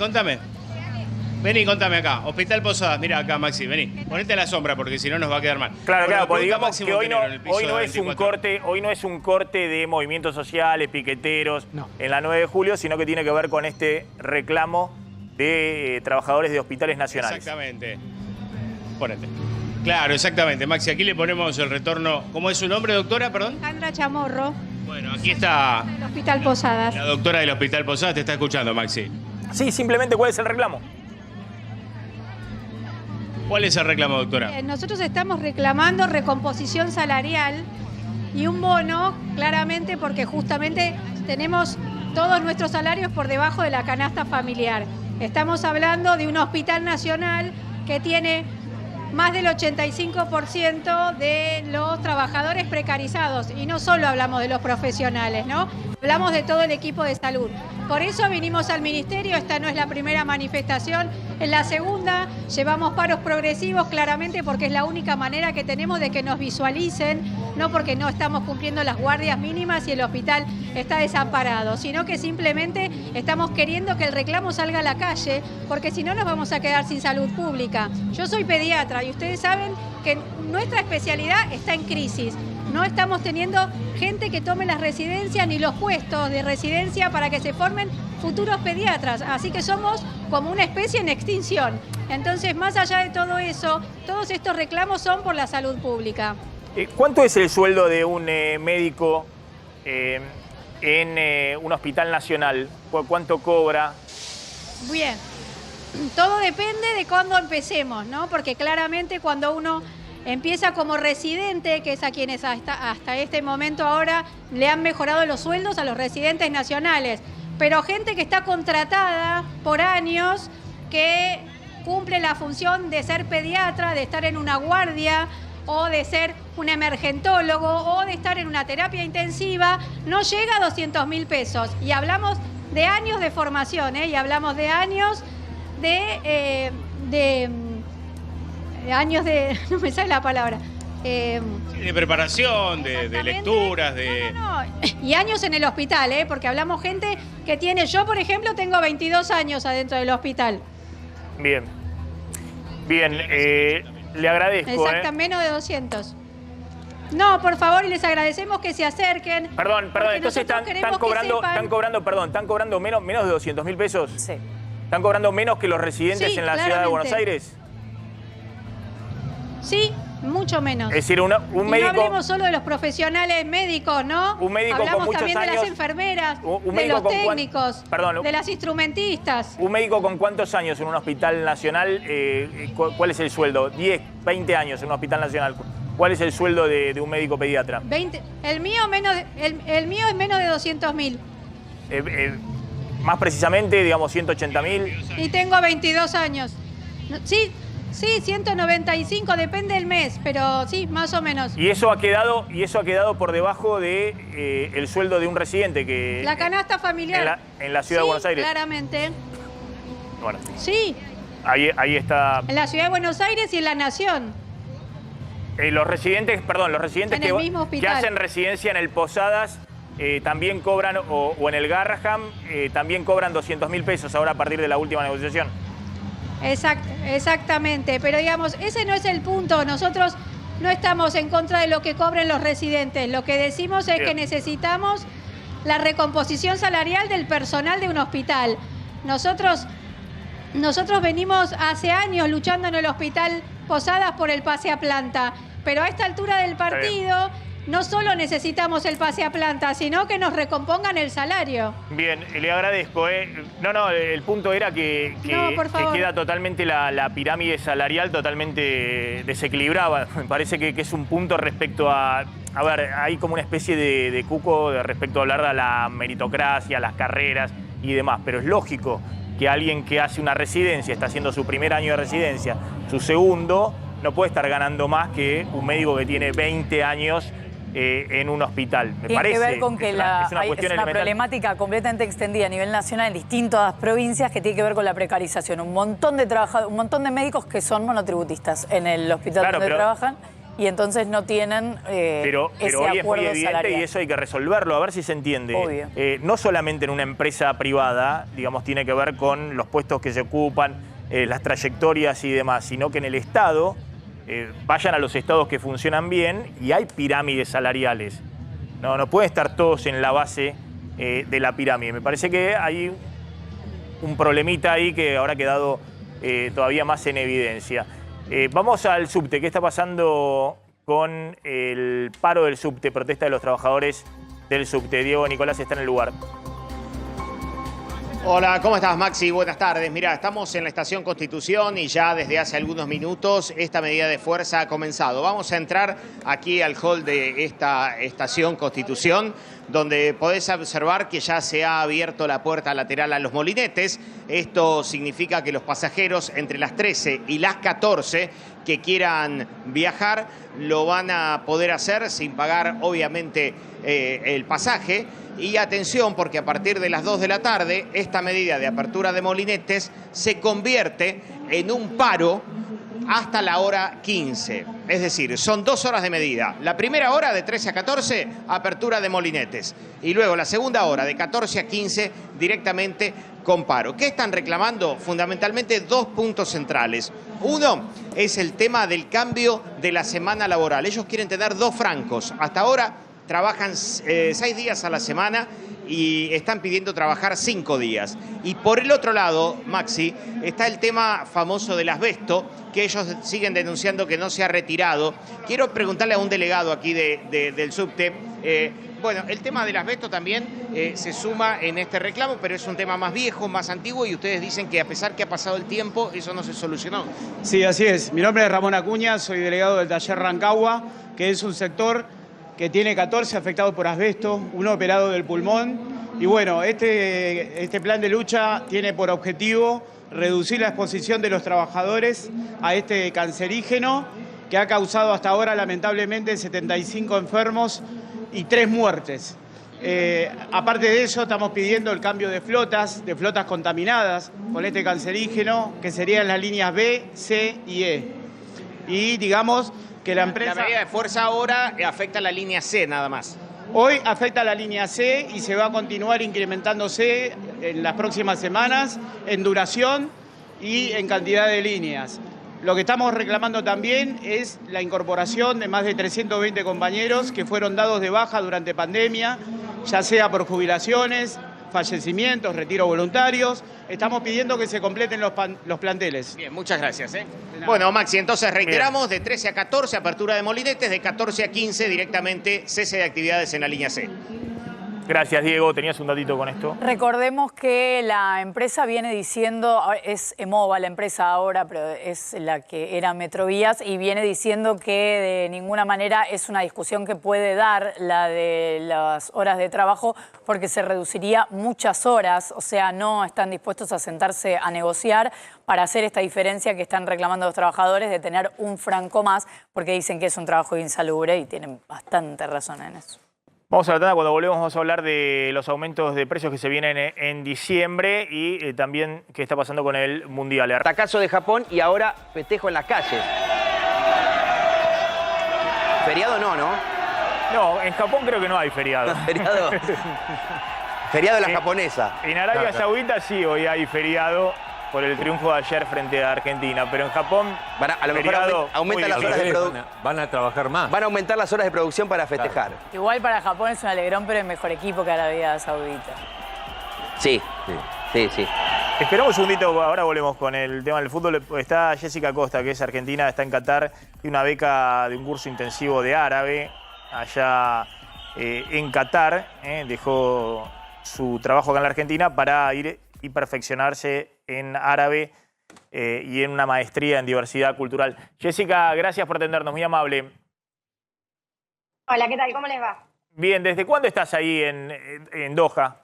Vení, contame acá. Hospital Posadas, mira acá, Maxi, vení. Ponete a la sombra porque si no nos va a quedar mal. Claro, Bueno, porque pregunta digamos Máximo que hoy no, Tenero en el piso hoy no de es un 24. hoy no es un corte de movimientos sociales, piqueteros, No. en la 9 de julio, sino que tiene que ver con este reclamo de trabajadores de hospitales nacionales. Exactamente. Ponete. Claro, exactamente, Maxi. Aquí le ponemos el retorno. ¿Cómo es su nombre, doctora? Perdón. Alejandra Chamorro, Bueno, aquí está del Hospital Posadas. la doctora del Hospital Posadas. Te está escuchando, Maxi. Sí, simplemente, ¿cuál es el reclamo? ¿Cuál es el reclamo, doctora? Nosotros estamos reclamando recomposición salarial y un bono, claramente porque justamente tenemos todos nuestros salarios por debajo de la canasta familiar. Estamos hablando de un hospital nacional que tiene más del 85% de los trabajadores precarizados. Y no solo hablamos de los profesionales, ¿no? Hablamos de todo el equipo de salud. Por eso vinimos al Ministerio, esta no es la primera manifestación, en la segunda llevamos paros progresivos claramente porque es la única manera que tenemos de que nos visualicen, no porque no estamos cumpliendo las guardias mínimas y el hospital está desamparado, sino que simplemente estamos queriendo que el reclamo salga a la calle porque si no nos vamos a quedar sin salud pública. Yo soy pediatra y ustedes saben que nuestra especialidad está en crisis. No estamos teniendo gente que tome las residencias ni los puestos de residencia para que se formen futuros pediatras. Así que somos como una especie en extinción. Entonces, más allá de todo eso, todos estos reclamos son por la salud pública. ¿Cuánto es el sueldo de un médico en un hospital nacional? ¿Cuánto cobra? Bien, todo depende de cuándo empecemos, ¿no? Porque claramente cuando uno empieza como residente, que es a quienes hasta este momento ahora le han mejorado los sueldos a los residentes nacionales, pero gente que está contratada por años, que cumple la función de ser pediatra, de estar en una guardia o de ser un emergentólogo o de estar en una terapia intensiva, no llega a 200.000 pesos. Y hablamos de años de formación, ¿eh? Y hablamos de años no me sale la palabra. De preparación, de Exactamente. lecturas, de... No. Y años en el hospital, porque hablamos gente que tiene, yo por ejemplo tengo 22 años adentro del hospital. Bien. Bien, le agradezco. Exacto, menos de 200. No, por favor, y les agradecemos que se acerquen. Perdón, porque entonces nosotros queremos que están cobrando menos de 200.000 pesos. Sí. ¿Están cobrando menos que los residentes Sí, en la ciudad de Buenos claramente. Aires? Sí, mucho menos. Es decir, un y médico... no hablemos solo de los profesionales médicos, ¿no? Un médico hablamos con muchos también años, de las enfermeras, un de médico los con técnicos, perdón, de las instrumentistas. ¿Un médico con cuántos años en un hospital nacional? ¿Cuál es el sueldo? 10, 20 años en un hospital nacional. ¿Cuál es el sueldo de un médico pediatra? 20. El mío es menos de 200.000. Más precisamente, digamos, 180.000. Y tengo 22 años. Sí, 195, depende del mes, pero sí, más o menos. Y eso ha quedado por debajo de el sueldo de un residente que... La canasta familiar. En la ciudad de Buenos Aires. Claramente. Bueno, Sí, ahí está. en la ciudad de Buenos Aires y en la Nación. Los residentes En el mismo que hospital. hacen residencia en el Posadas también cobran, o en el Garraham, también cobran 200.000 pesos ahora a partir de la última negociación. Exactamente, pero digamos, ese no es el punto. Nosotros no estamos en contra de lo que cobren los residentes. Lo que decimos es Bien. que necesitamos la recomposición salarial del personal de un hospital. Nosotros venimos hace años luchando en el Hospital Posadas por el pase a planta, pero a esta altura del partido no solo necesitamos el pase a planta, sino que nos recompongan el salario. Bien, le agradezco. No, el punto era que No, por favor. queda totalmente la pirámide salarial totalmente desequilibrada. Me parece que es un punto respecto a... A ver, hay como una especie de cuco respecto a hablar de la meritocracia, las carreras y demás, pero es lógico que alguien que hace una residencia, está haciendo su primer año de residencia, su segundo, no puede estar ganando más que un médico que tiene 20 años en un hospital. Me Tiene parece que ver con que es es una cuestión una elemental. problemática completamente extendida a nivel nacional en distintas provincias que tiene que ver con la precarización. Un montón de médicos que son monotributistas en el hospital Claro, donde pero- trabajan y entonces no tienen Pero ese hoy es muy acuerdo evidente salarial. y eso hay que resolverlo, a ver si se entiende. Obvio. No solamente en una empresa privada, digamos, tiene que ver con los puestos que se ocupan, las trayectorias y demás, sino que en el Estado, vayan a los estados que funcionan bien y hay pirámides salariales. No pueden estar todos en la base de la pirámide. Me parece que hay un problemita ahí que ahora ha quedado todavía más en evidencia. Vamos al subte. ¿Qué está pasando con el paro del subte, protesta de los trabajadores del subte? Diego Nicolás está en el lugar. Hola, ¿cómo estás, Maxi? Buenas tardes. Mira, estamos en la Estación Constitución y ya desde hace algunos minutos esta medida de fuerza ha comenzado. Vamos a entrar aquí al hall de esta Estación Constitución, donde podés observar que ya se ha abierto la puerta lateral a los molinetes. Esto significa que los pasajeros entre las 13 y las 14 que quieran viajar lo van a poder hacer sin pagar, obviamente, el pasaje. Y atención, porque a partir de las 2 de la tarde, esta medida de apertura de molinetes se convierte en un paro hasta la hora 15. Es decir, son 2 horas de medida. La primera hora, de 13 a 14, apertura de molinetes. Y luego la segunda hora, de 14 a 15, directamente con paro. ¿Qué están reclamando? Fundamentalmente 2 puntos centrales. Uno es el tema del cambio de la semana laboral. Ellos quieren tener 2 francos. Hasta ahora trabajan 6 días a la semana y están pidiendo trabajar 5 días. Y por el otro lado, Maxi, está el tema famoso del asbesto, que ellos siguen denunciando que no se ha retirado. Quiero preguntarle a un delegado aquí del subte. Bueno, el tema del asbesto también se suma en este reclamo, pero es un tema más viejo, más antiguo, y ustedes dicen que a pesar que ha pasado el tiempo, eso no se solucionó. Sí, así es. Mi nombre es Ramón Acuña, soy delegado del taller Rancagua, que es un sector que tiene 14 afectados por asbesto, uno operado del pulmón. Y bueno, este plan de lucha tiene por objetivo reducir la exposición de los trabajadores a este cancerígeno que ha causado hasta ahora lamentablemente 75 enfermos y 3 muertes. Aparte de eso, estamos pidiendo el cambio de flotas contaminadas con este cancerígeno, que serían las líneas B, C y E. Y digamos que la empresa... La medida de fuerza ahora afecta a la línea C nada más. Hoy afecta a la línea C y se va a continuar incrementándose en las próximas semanas en duración y en cantidad de líneas. Lo que estamos reclamando también es la incorporación de más de 320 compañeros que fueron dados de baja durante pandemia, ya sea por jubilaciones, fallecimientos, retiro voluntarios. Estamos pidiendo que se completen los planteles. Bien, muchas gracias. Bueno, Maxi, entonces reiteramos, de 13 a 14, apertura de molinetes, de 14 a 15 directamente cese de actividades en la línea C. Gracias, Diego. ¿Tenías un datito con esto? Recordemos que la empresa viene diciendo, es EMOVA la empresa ahora, pero es la que era Metrovías, y viene diciendo que de ninguna manera es una discusión que puede dar la de las horas de trabajo, porque se reduciría muchas horas, o sea, no están dispuestos a sentarse a negociar para hacer esta diferencia que están reclamando los trabajadores de tener un franco más, porque dicen que es un trabajo insalubre y tienen bastante razón en eso. Vamos a la tanda, cuando volvemos vamos a hablar de los aumentos de precios que se vienen en diciembre y también qué está pasando con el Mundial. Fracaso de Japón y ahora festejo en las calles. Feriado no, ¿no? No, en Japón creo que no hay feriado. Feriado. Feriado de la japonesa. En Arabia Saudita sí, hoy hay feriado por el triunfo de ayer frente a Argentina, pero en Japón a lo mejor aumentan las horas de producción. Van a trabajar más. Van a aumentar las horas de producción para festejar. Claro. Igual para Japón es un alegrón, pero es mejor equipo que Arabia Saudita. Sí. Esperamos un segundito, ahora volvemos con el tema del fútbol. Está Jessica Costa, que es argentina, está en Qatar, y una beca de un curso intensivo de árabe allá en Qatar. Dejó su trabajo acá en la Argentina para ir y perfeccionarse en árabe y en una maestría en diversidad cultural. Jessica, gracias por atendernos, muy amable. Hola, ¿qué tal? ¿Cómo les va? Bien, ¿desde cuándo estás ahí en Doha?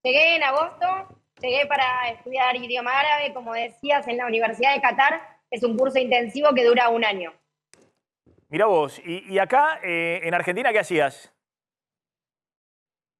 Llegué en agosto, llegué para estudiar idioma árabe, como decías, en la Universidad de Qatar. Es un curso intensivo que dura 1 año. Mirá vos, y acá en Argentina, ¿qué hacías?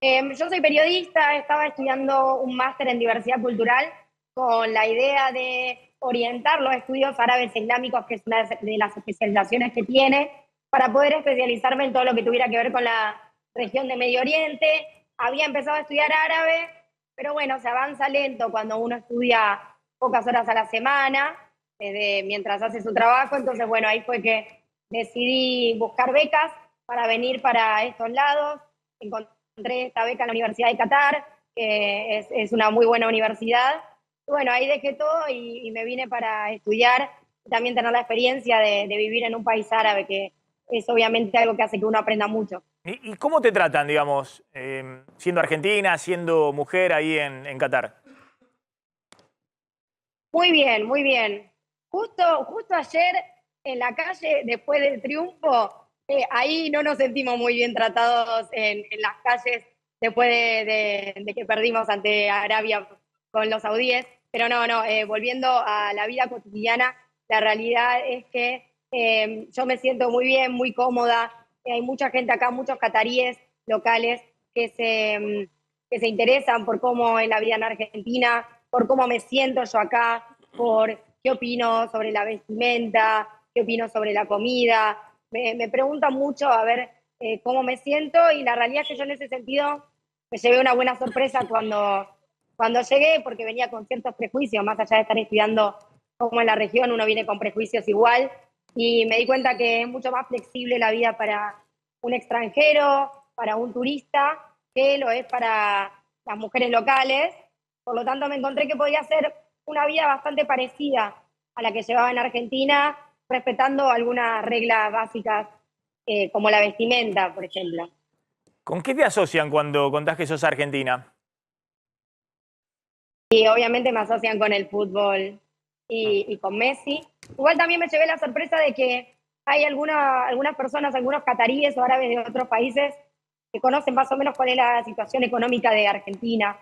Yo soy periodista, estaba estudiando un máster en diversidad cultural con la idea de orientar los estudios árabes e islámicos, que es una de las especializaciones que tiene, para poder especializarme en todo lo que tuviera que ver con la región de Medio Oriente. Había empezado a estudiar árabe, pero bueno, se avanza lento cuando uno estudia pocas horas a la semana, mientras hace su trabajo. Entonces, bueno, ahí fue que decidí buscar becas para venir para estos lados. Encontré esta beca en la Universidad de Qatar, que es una muy buena universidad. Y bueno, ahí dejé todo y me vine para estudiar y también tener la experiencia de vivir en un país árabe, que es obviamente algo que hace que uno aprenda mucho. ¿Y cómo te tratan, digamos, siendo argentina, siendo mujer ahí en Qatar? Muy bien, muy bien. Justo ayer en la calle, después del triunfo, ahí no nos sentimos muy bien tratados en las calles después de que perdimos ante Arabia con los saudíes. Pero no, volviendo a la vida cotidiana, la realidad es que yo me siento muy bien, muy cómoda. Hay mucha gente acá, muchos cataríes locales que se interesan por cómo es la vida en Argentina, por cómo me siento yo acá, por qué opino sobre la vestimenta, qué opino sobre la comida. Me preguntan mucho a ver cómo me siento, y la realidad es que yo en ese sentido me llevé una buena sorpresa cuando llegué, porque venía con ciertos prejuicios, más allá de estar estudiando como en la región, uno viene con prejuicios igual, y me di cuenta que es mucho más flexible la vida para un extranjero, para un turista, que lo es para las mujeres locales. Por lo tanto, me encontré que podía ser una vida bastante parecida a la que llevaba en Argentina, respetando algunas reglas básicas como la vestimenta, por ejemplo. ¿Con qué te asocian cuando contás que sos argentina? Y obviamente me asocian con el fútbol y con Messi. Igual también me llevé la sorpresa de que hay algunas personas, algunos cataríes o árabes de otros países que conocen más o menos cuál es la situación económica de Argentina.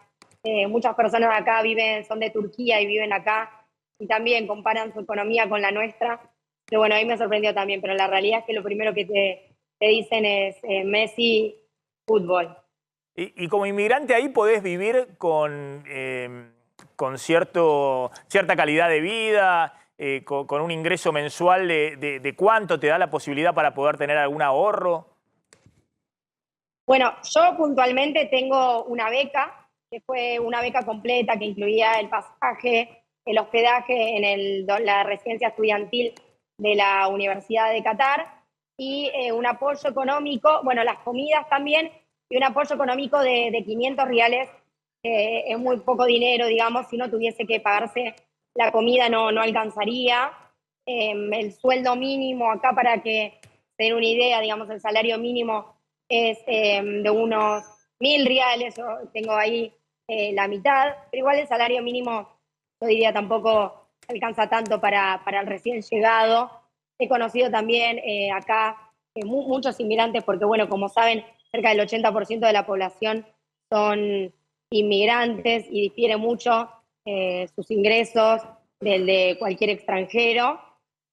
Muchas personas acá son de Turquía y viven acá, y también comparan su economía con la nuestra. Pero bueno, ahí me sorprendió también, pero la realidad es que lo primero que te dicen es Messi, fútbol. Y como inmigrante ahí podés vivir con cierta calidad de vida, con un ingreso mensual de cuánto te da la posibilidad para poder tener algún ahorro. Bueno, yo puntualmente tengo una beca, que fue una beca completa que incluía el pasaje, el hospedaje en la residencia estudiantil de la Universidad de Qatar y un apoyo económico, bueno, las comidas también, y un apoyo económico de 500 reales es muy poco dinero, digamos, si no tuviese que pagarse la comida no alcanzaría. El sueldo mínimo acá, para que se den una idea, digamos, el salario mínimo es de unos 1.000 reales, yo tengo ahí la mitad, pero igual el salario mínimo, yo diría, tampoco alcanza tanto para el recién llegado. He conocido también acá muchos inmigrantes, porque bueno, como saben, cerca del 80% de la población son inmigrantes y difiere mucho sus ingresos del de cualquier extranjero.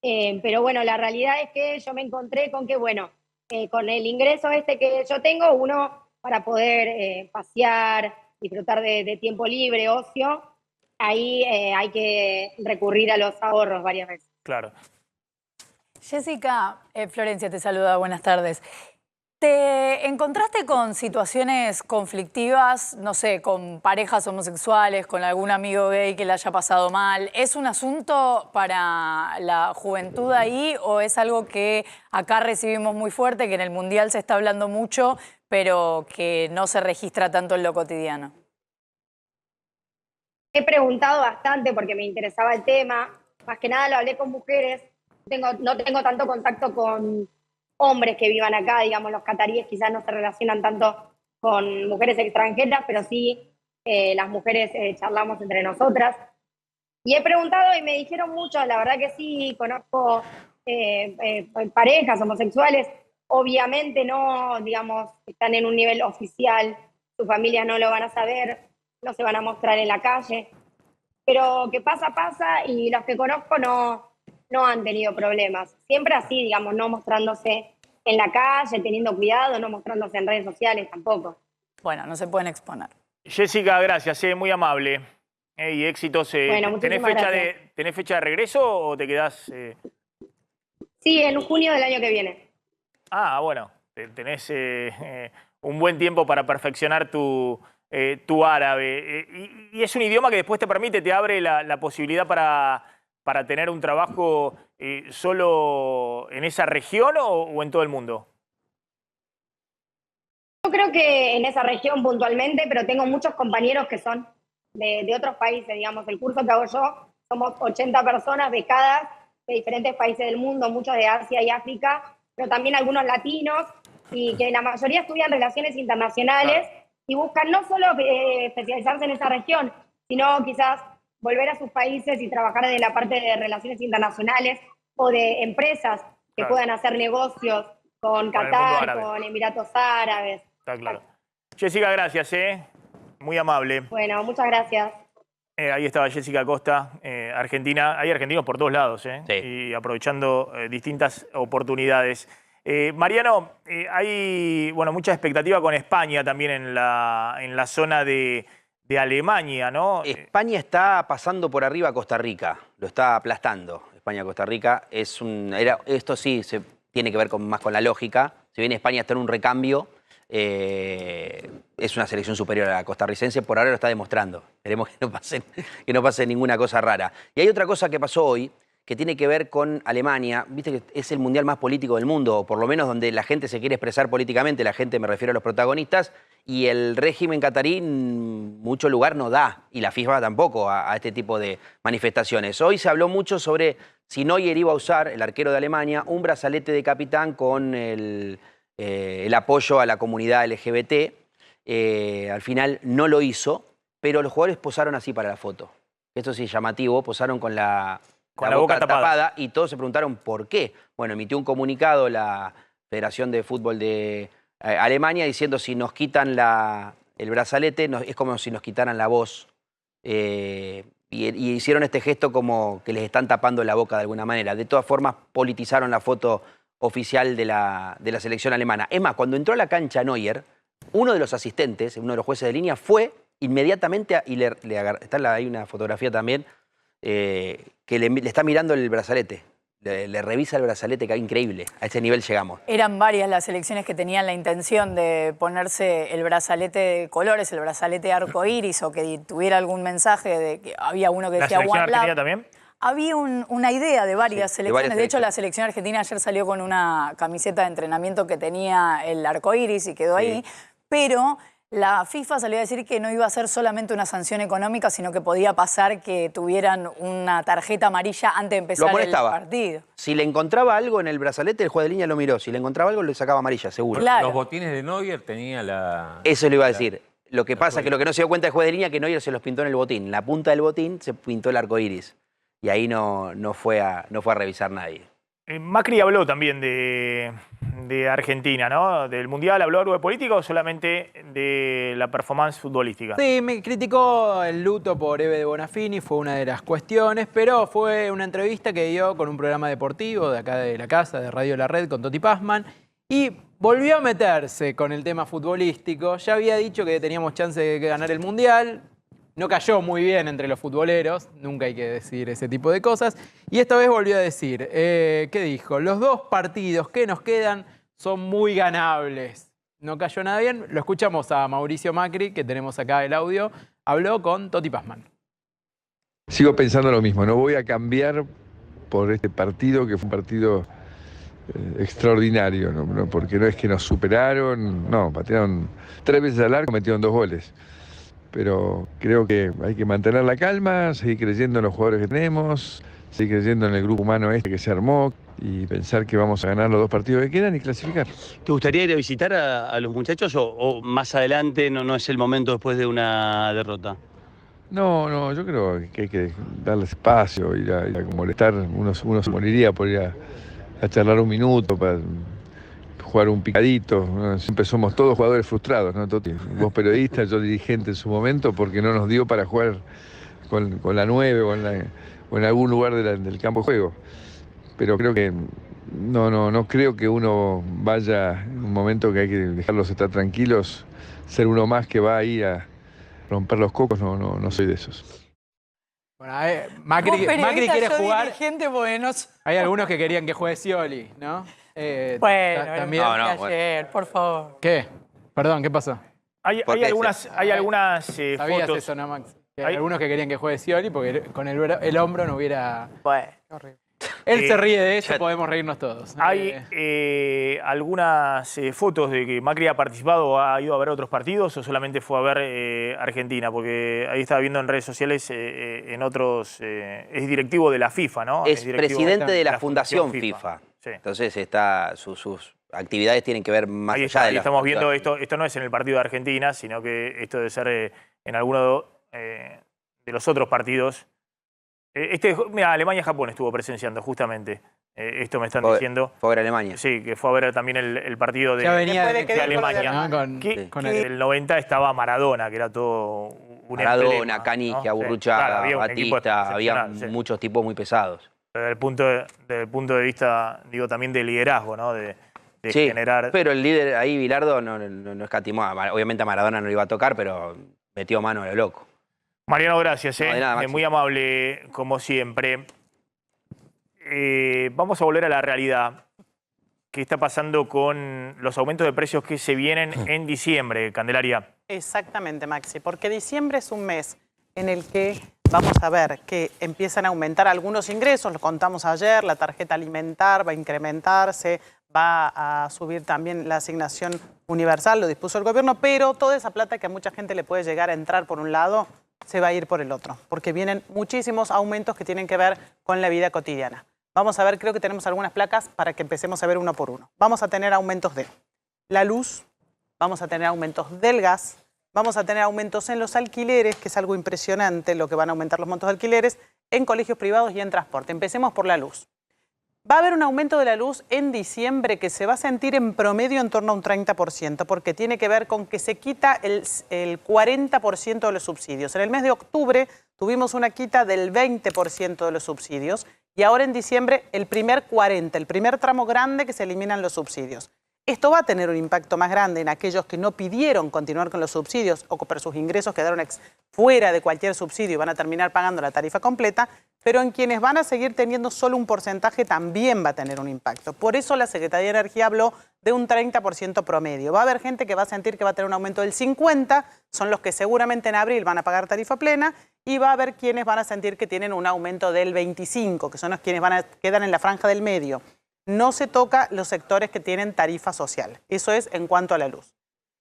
Pero bueno, la realidad es que yo me encontré con que, bueno, con el ingreso que yo tengo, uno para poder pasear, disfrutar de tiempo libre, ocio, ahí hay que recurrir a los ahorros varias veces. Claro. Jessica, Florencia te saluda, buenas tardes. ¿Te encontraste con situaciones conflictivas, no sé, con parejas homosexuales, con algún amigo gay que le haya pasado mal? ¿Es un asunto para la juventud ahí o es algo que acá recibimos muy fuerte, que en el Mundial se está hablando mucho, pero que no se registra tanto en lo cotidiano? He preguntado bastante porque me interesaba el tema. Más que nada lo hablé con mujeres. No tengo tanto contacto con hombres que vivan acá, digamos, los cataríes quizás no se relacionan tanto con mujeres extranjeras, pero sí las mujeres charlamos entre nosotras. Y he preguntado y me dijeron mucho, la verdad que sí, conozco parejas homosexuales, obviamente no, digamos, están en un nivel oficial, sus familias no lo van a saber, no se van a mostrar en la calle, pero que pasa, y los que conozco no han tenido problemas. Siempre así, digamos, no mostrándose en la calle, teniendo cuidado, no mostrándose en redes sociales tampoco. Bueno, no se pueden exponer. Jessica, gracias, muy amable. Y éxitos. Bueno, ¿Tenés fecha de regreso o te quedás...? Sí, en junio del año que viene. Ah, bueno, tenés un buen tiempo para perfeccionar tu árabe. Y es un idioma que después te abre la posibilidad para tener un trabajo solo en esa región o en todo el mundo. Yo creo que en esa región puntualmente, pero tengo muchos compañeros que son de otros países, digamos. El curso que hago yo, somos 80 personas becadas de diferentes países del mundo, muchos de Asia y África, pero también algunos latinos, y que la mayoría estudian relaciones internacionales y buscan no solo especializarse en esa región, sino quizás volver a sus países y trabajar en la parte de relaciones internacionales o de empresas que puedan hacer negocios con Qatar, con Emiratos Árabes. Está claro. Jessica, gracias, muy amable. Bueno, muchas gracias. Ahí estaba Jessica Costa, Argentina. Hay argentinos por todos lados, Sí. Y aprovechando distintas oportunidades. Mariano, hay mucha expectativa con España también en la zona de Alemania, ¿no? España está pasando por arriba a Costa Rica, lo está aplastando. España-Costa Rica esto sí tiene que ver más con la lógica. Si bien España está en un recambio, es una selección superior a la costarricense, por ahora lo está demostrando. Esperemos que no pase ninguna cosa rara. Y hay otra cosa que pasó hoy, que tiene que ver con Alemania. Viste que es el mundial más político del mundo, o por lo menos donde la gente se quiere expresar políticamente, la gente, me refiero a los protagonistas, y el régimen catarí mucho lugar no da, y la FIFA tampoco, a este tipo de manifestaciones. Hoy se habló mucho sobre si Neuer iba a usar, el arquero de Alemania, un brazalete de capitán con el apoyo a la comunidad LGBT. Al final no lo hizo, pero los jugadores posaron así para la foto. Esto sí es llamativo, posaron con la boca tapada y todos se preguntaron por qué. Bueno, emitió un comunicado la Federación de Fútbol de Alemania diciendo si nos quitan el brazalete es como si nos quitaran la voz. Y hicieron este gesto como que les están tapando la boca de alguna manera. De todas formas, politizaron la foto oficial de la selección alemana. Es más, cuando entró a la cancha Neuer, uno de los asistentes, uno de los jueces de línea, fue inmediatamente, hay una fotografía también, que le está mirando el brazalete. Le revisa el brazalete, que es increíble. A ese nivel llegamos. Eran varias las selecciones que tenían la intención de ponerse el brazalete de colores, el brazalete arcoíris, o que tuviera algún mensaje de que había uno que decía ¿La selección One Love. argentina también? Había una idea de varias selecciones. De hecho, la selección argentina ayer salió con una camiseta de entrenamiento que tenía el arcoíris y quedó ahí. pero la FIFA salió a decir que no iba a ser solamente una sanción económica, sino que podía pasar que tuvieran una tarjeta amarilla antes de empezar el partido. Si le encontraba algo en el brazalete, el juez de línea lo miró. Si le encontraba algo, le sacaba amarilla, seguro. Claro. Los botines de Neuer tenía la... Eso le iba a decir. Lo que pasa es que lo que no se dio cuenta el juez de línea es que Neuer se los pintó en el botín. En la punta del botín se pintó el arco iris. Y ahí no fue a revisar nadie. Macri habló también de Argentina, ¿no? ¿Del Mundial habló algo de política o solamente de la performance futbolística? Sí, me criticó el luto por Eve de Bonafini, fue una de las cuestiones, pero fue una entrevista que dio con un programa deportivo de acá de la casa, de Radio La Red, con Toti Pazman, y volvió a meterse con el tema futbolístico. Ya había dicho que teníamos chance de ganar el Mundial. No cayó muy bien entre los futboleros, nunca hay que decir ese tipo de cosas. Y esta vez volvió a decir, ¿qué dijo? Los 2 partidos que nos quedan son muy ganables. No cayó nada bien. Lo escuchamos a Mauricio Macri, que tenemos acá el audio. Habló con Toti Pazman. Sigo pensando lo mismo, no voy a cambiar por este partido, que fue un partido extraordinario, ¿no? Porque no es que nos superaron, no, patearon 3 veces al arco, metieron 2 goles. Pero creo que hay que mantener la calma, seguir creyendo en los jugadores que tenemos, seguir creyendo en el grupo humano este que se armó y pensar que vamos a ganar los 2 partidos que quedan y clasificar. ¿Te gustaría ir a visitar a los muchachos o más adelante no es el momento después de una derrota? No, yo creo que hay que darles espacio, ir a molestar, uno se moriría por ir a charlar un minuto, para jugar un picadito, ¿no? Siempre somos todos jugadores frustrados, ¿no, Toti? Vos periodista, yo dirigente en su momento, porque no nos dio para jugar con la 9 o en algún lugar del campo de juego. Pero creo que no creo que uno vaya en un momento que hay que dejarlos estar tranquilos, ser uno más que va ahí a romper los cocos, no soy de esos. Bueno, Macri quiere jugar. Hay algunos que querían que juegue Scioli, ¿no? También ayer, por favor. ¿Qué? Perdón, ¿qué pasó? Hay algunas ¿Sabías fotos. eso, no, Max? Hay algunos que querían que juegue Scioli porque con el hombro no hubiera... Bueno. Horrible. Él se ríe de eso, podemos reírnos todos. Hay algunas fotos de que Macri ha participado o ha ido a ver otros partidos o solamente fue a ver Argentina, porque ahí estaba viendo en redes sociales en otros, es directivo de la FIFA, ¿no? Es presidente de la Fundación FIFA. Sí. Entonces sus actividades tienen que ver más allá de la... Estamos viendo esto no es en el partido de Argentina, sino que esto debe ser en alguno de los otros partidos. Mira, Alemania-Japón estuvo presenciando justamente. Esto me están diciendo. Fue a ver Alemania. Sí, que fue a ver también el partido de Alemania. El 90 estaba Maradona, que era todo un Maradona, emblema, Canigia, ¿no? Burruchaga, Sí, Batista, había muchos tipos muy pesados. Desde el punto de vista, digo, también de liderazgo, ¿no? De sí, generar... pero el líder ahí, Bilardo, no escatimó. Obviamente a Maradona no le iba a tocar, pero metió mano a lo loco. Mariano, gracias. No, de nada, muy amable, como siempre. Vamos a volver a la realidad. ¿Qué está pasando con los aumentos de precios que se vienen en diciembre, Candelaria? Exactamente, Maxi, porque diciembre es un mes en el que vamos a ver que empiezan a aumentar algunos ingresos, lo contamos ayer, la tarjeta alimentar va a incrementarse, va a subir también la asignación universal, lo dispuso el gobierno, pero toda esa plata que a mucha gente le puede llegar a entrar por un lado, se va a ir por el otro, porque vienen muchísimos aumentos que tienen que ver con la vida cotidiana. Vamos a ver, creo que tenemos algunas placas para que empecemos a ver uno por uno. Vamos a tener aumentos de la luz, vamos a tener aumentos del gas, vamos a tener aumentos en los alquileres, que es algo impresionante lo que van a aumentar los montos de alquileres, en colegios privados y en transporte. Empecemos por la luz. Va a haber un aumento de la luz en diciembre que se va a sentir en promedio en torno a un 30%, porque tiene que ver con que se quita el 40% de los subsidios. En el mes de octubre tuvimos una quita del 20% de los subsidios y ahora en diciembre el primer 40%, el primer tramo grande que se eliminan los subsidios. Esto va a tener un impacto más grande en aquellos que no pidieron continuar con los subsidios o por sus ingresos quedaron fuera de cualquier subsidio y van a terminar pagando la tarifa completa, pero en quienes van a seguir teniendo solo un porcentaje también va a tener un impacto. Por eso la Secretaría de Energía habló de un 30% promedio. Va a haber gente que va a sentir que va a tener un aumento del 50%, son los que seguramente en abril van a pagar tarifa plena, y va a haber quienes van a sentir que tienen un aumento del 25%, que son los quienes quedan en la franja del medio. No se toca los sectores que tienen tarifa social. Eso es en cuanto a la luz.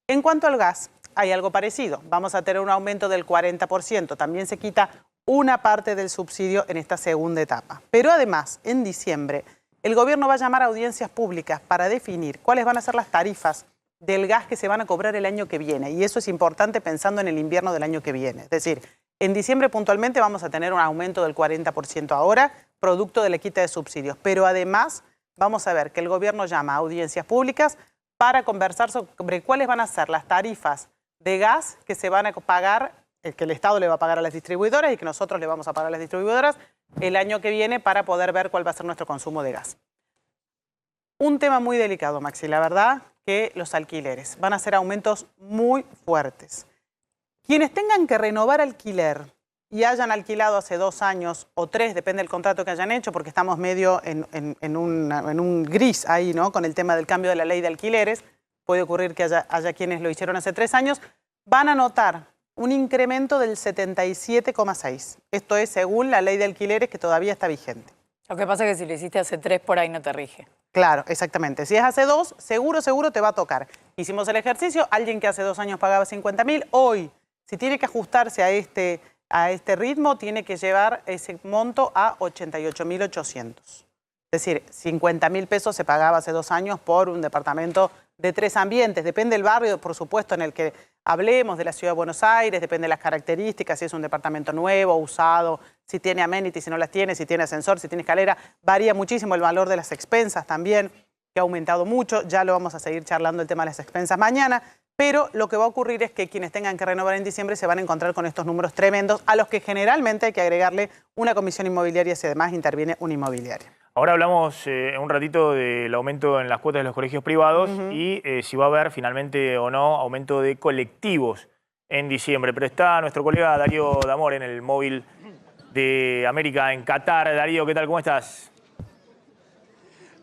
En cuanto al gas, hay algo parecido. Vamos a tener un aumento del 40%. También se quita una parte del subsidio en esta segunda etapa. Pero además, en diciembre, el gobierno va a llamar a audiencias públicas para definir cuáles van a ser las tarifas del gas que se van a cobrar el año que viene. Y eso es importante pensando en el invierno del año que viene. Es decir, en diciembre puntualmente vamos a tener un aumento del 40% ahora, producto de la quita de subsidios. Pero además vamos a ver que el gobierno llama a audiencias públicas para conversar sobre cuáles van a ser las tarifas de gas que se van a pagar, que el Estado le va a pagar a las distribuidoras y que nosotros le vamos a pagar a las distribuidoras el año que viene para poder ver cuál va a ser nuestro consumo de gas. Un tema muy delicado, Maxi, la verdad que los alquileres van a ser aumentos muy fuertes. Quienes tengan que renovar alquiler y hayan alquilado hace 2 años o 3, depende del contrato que hayan hecho, porque estamos medio en un gris ahí, ¿no? Con el tema del cambio de la ley de alquileres, puede ocurrir que haya quienes lo hicieron hace 3 años, van a notar un incremento del 77,6. Esto es según la ley de alquileres que todavía está vigente. Lo que pasa es que si lo hiciste hace 3, por ahí no te rige. Claro, exactamente. Si es hace 2, seguro te va a tocar. Hicimos el ejercicio, alguien que hace 2 años pagaba 50.000, hoy, si tiene que ajustarse a este ritmo, tiene que llevar ese monto a 88.800. Es decir, 50.000 pesos se pagaba hace 2 años por un departamento de 3 ambientes. Depende del barrio, por supuesto, en el que hablemos, de la Ciudad de Buenos Aires, depende de las características, si es un departamento nuevo, usado, si tiene amenities, si no las tiene, si tiene ascensor, si tiene escalera. Varía muchísimo el valor de las expensas también, que ha aumentado mucho. Ya lo vamos a seguir charlando el tema de las expensas mañana. Pero lo que va a ocurrir es que quienes tengan que renovar en diciembre se van a encontrar con estos números tremendos, a los que generalmente hay que agregarle una comisión inmobiliaria si además interviene una inmobiliaria. Ahora hablamos un ratito del aumento en las cuotas de los colegios privados y si va a haber finalmente o no aumento de colectivos en diciembre. Pero está nuestro colega Darío Damor en el móvil de América en Qatar. Darío, ¿qué tal? ¿Cómo estás?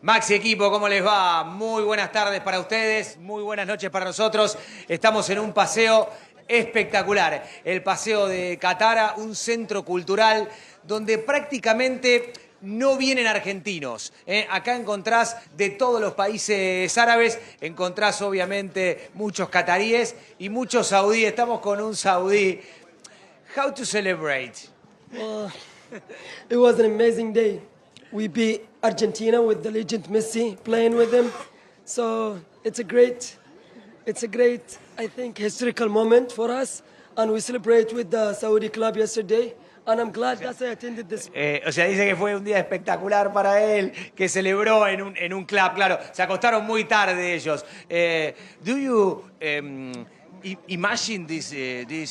Maxi, equipo, ¿cómo les va? Muy buenas tardes para ustedes, muy buenas noches para nosotros. Estamos en un paseo espectacular, el Paseo de Qatar, un centro cultural donde prácticamente no vienen argentinos. Acá encontrás de todos los países árabes, encontrás obviamente muchos cataríes y muchos saudíes. Estamos con un saudí. How to celebrate? It was an amazing day. We beat Argentina with the legend Messi playing with them. So it's a great, I think, historical moment for us. And we celebrate with the Saudi club yesterday. And I'm glad that I attended this. O sea, dice que fue un día espectacular para él, que celebró en un club, claro. Se acostaron muy tarde ellos. Do you imagine this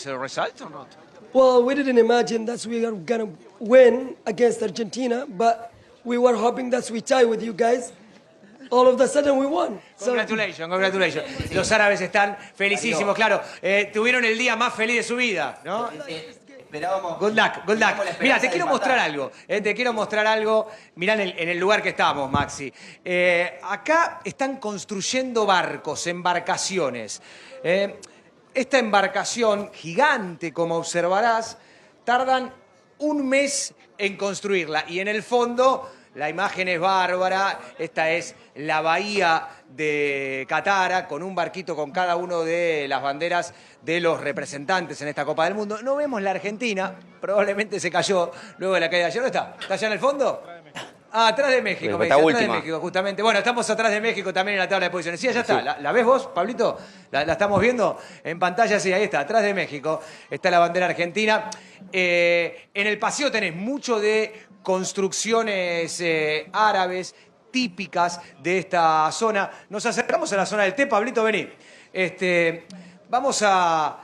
result or not? Well, we didn't imagine that we were going to win against Argentina, but we were hoping that we tie with you guys. All of a sudden we won. Congratulations, congratulations. Los árabes están felicísimos, claro. Tuvieron el día más feliz de su vida, ¿no? Good luck, good luck. Mira, te quiero mostrar algo. Te quiero mostrar algo. Mirá en el lugar que estamos, Maxi. Acá están construyendo barcos, embarcaciones. Esta embarcación gigante, como observarás, tardan 1 mes en construirla. Y en el fondo, la imagen es bárbara. Esta es la bahía de Qatar, con un barquito con cada uno de las banderas de los representantes en esta Copa del Mundo. No vemos la Argentina, probablemente se cayó luego de la caída de ayer. ¿No está? ¿Está allá en el fondo? Ah, atrás de México, me dice, atrás de México, justamente. Bueno, estamos atrás de México también en la tabla de posiciones. Sí, allá está. Sí. ¿La ves vos, Pablito? ¿La estamos viendo? En pantalla, sí, ahí está. Atrás de México está la bandera argentina. En el paseo tenés mucho de construcciones árabes típicas de esta zona. Nos acercamos a la zona del té. Pablito, vení. Vamos a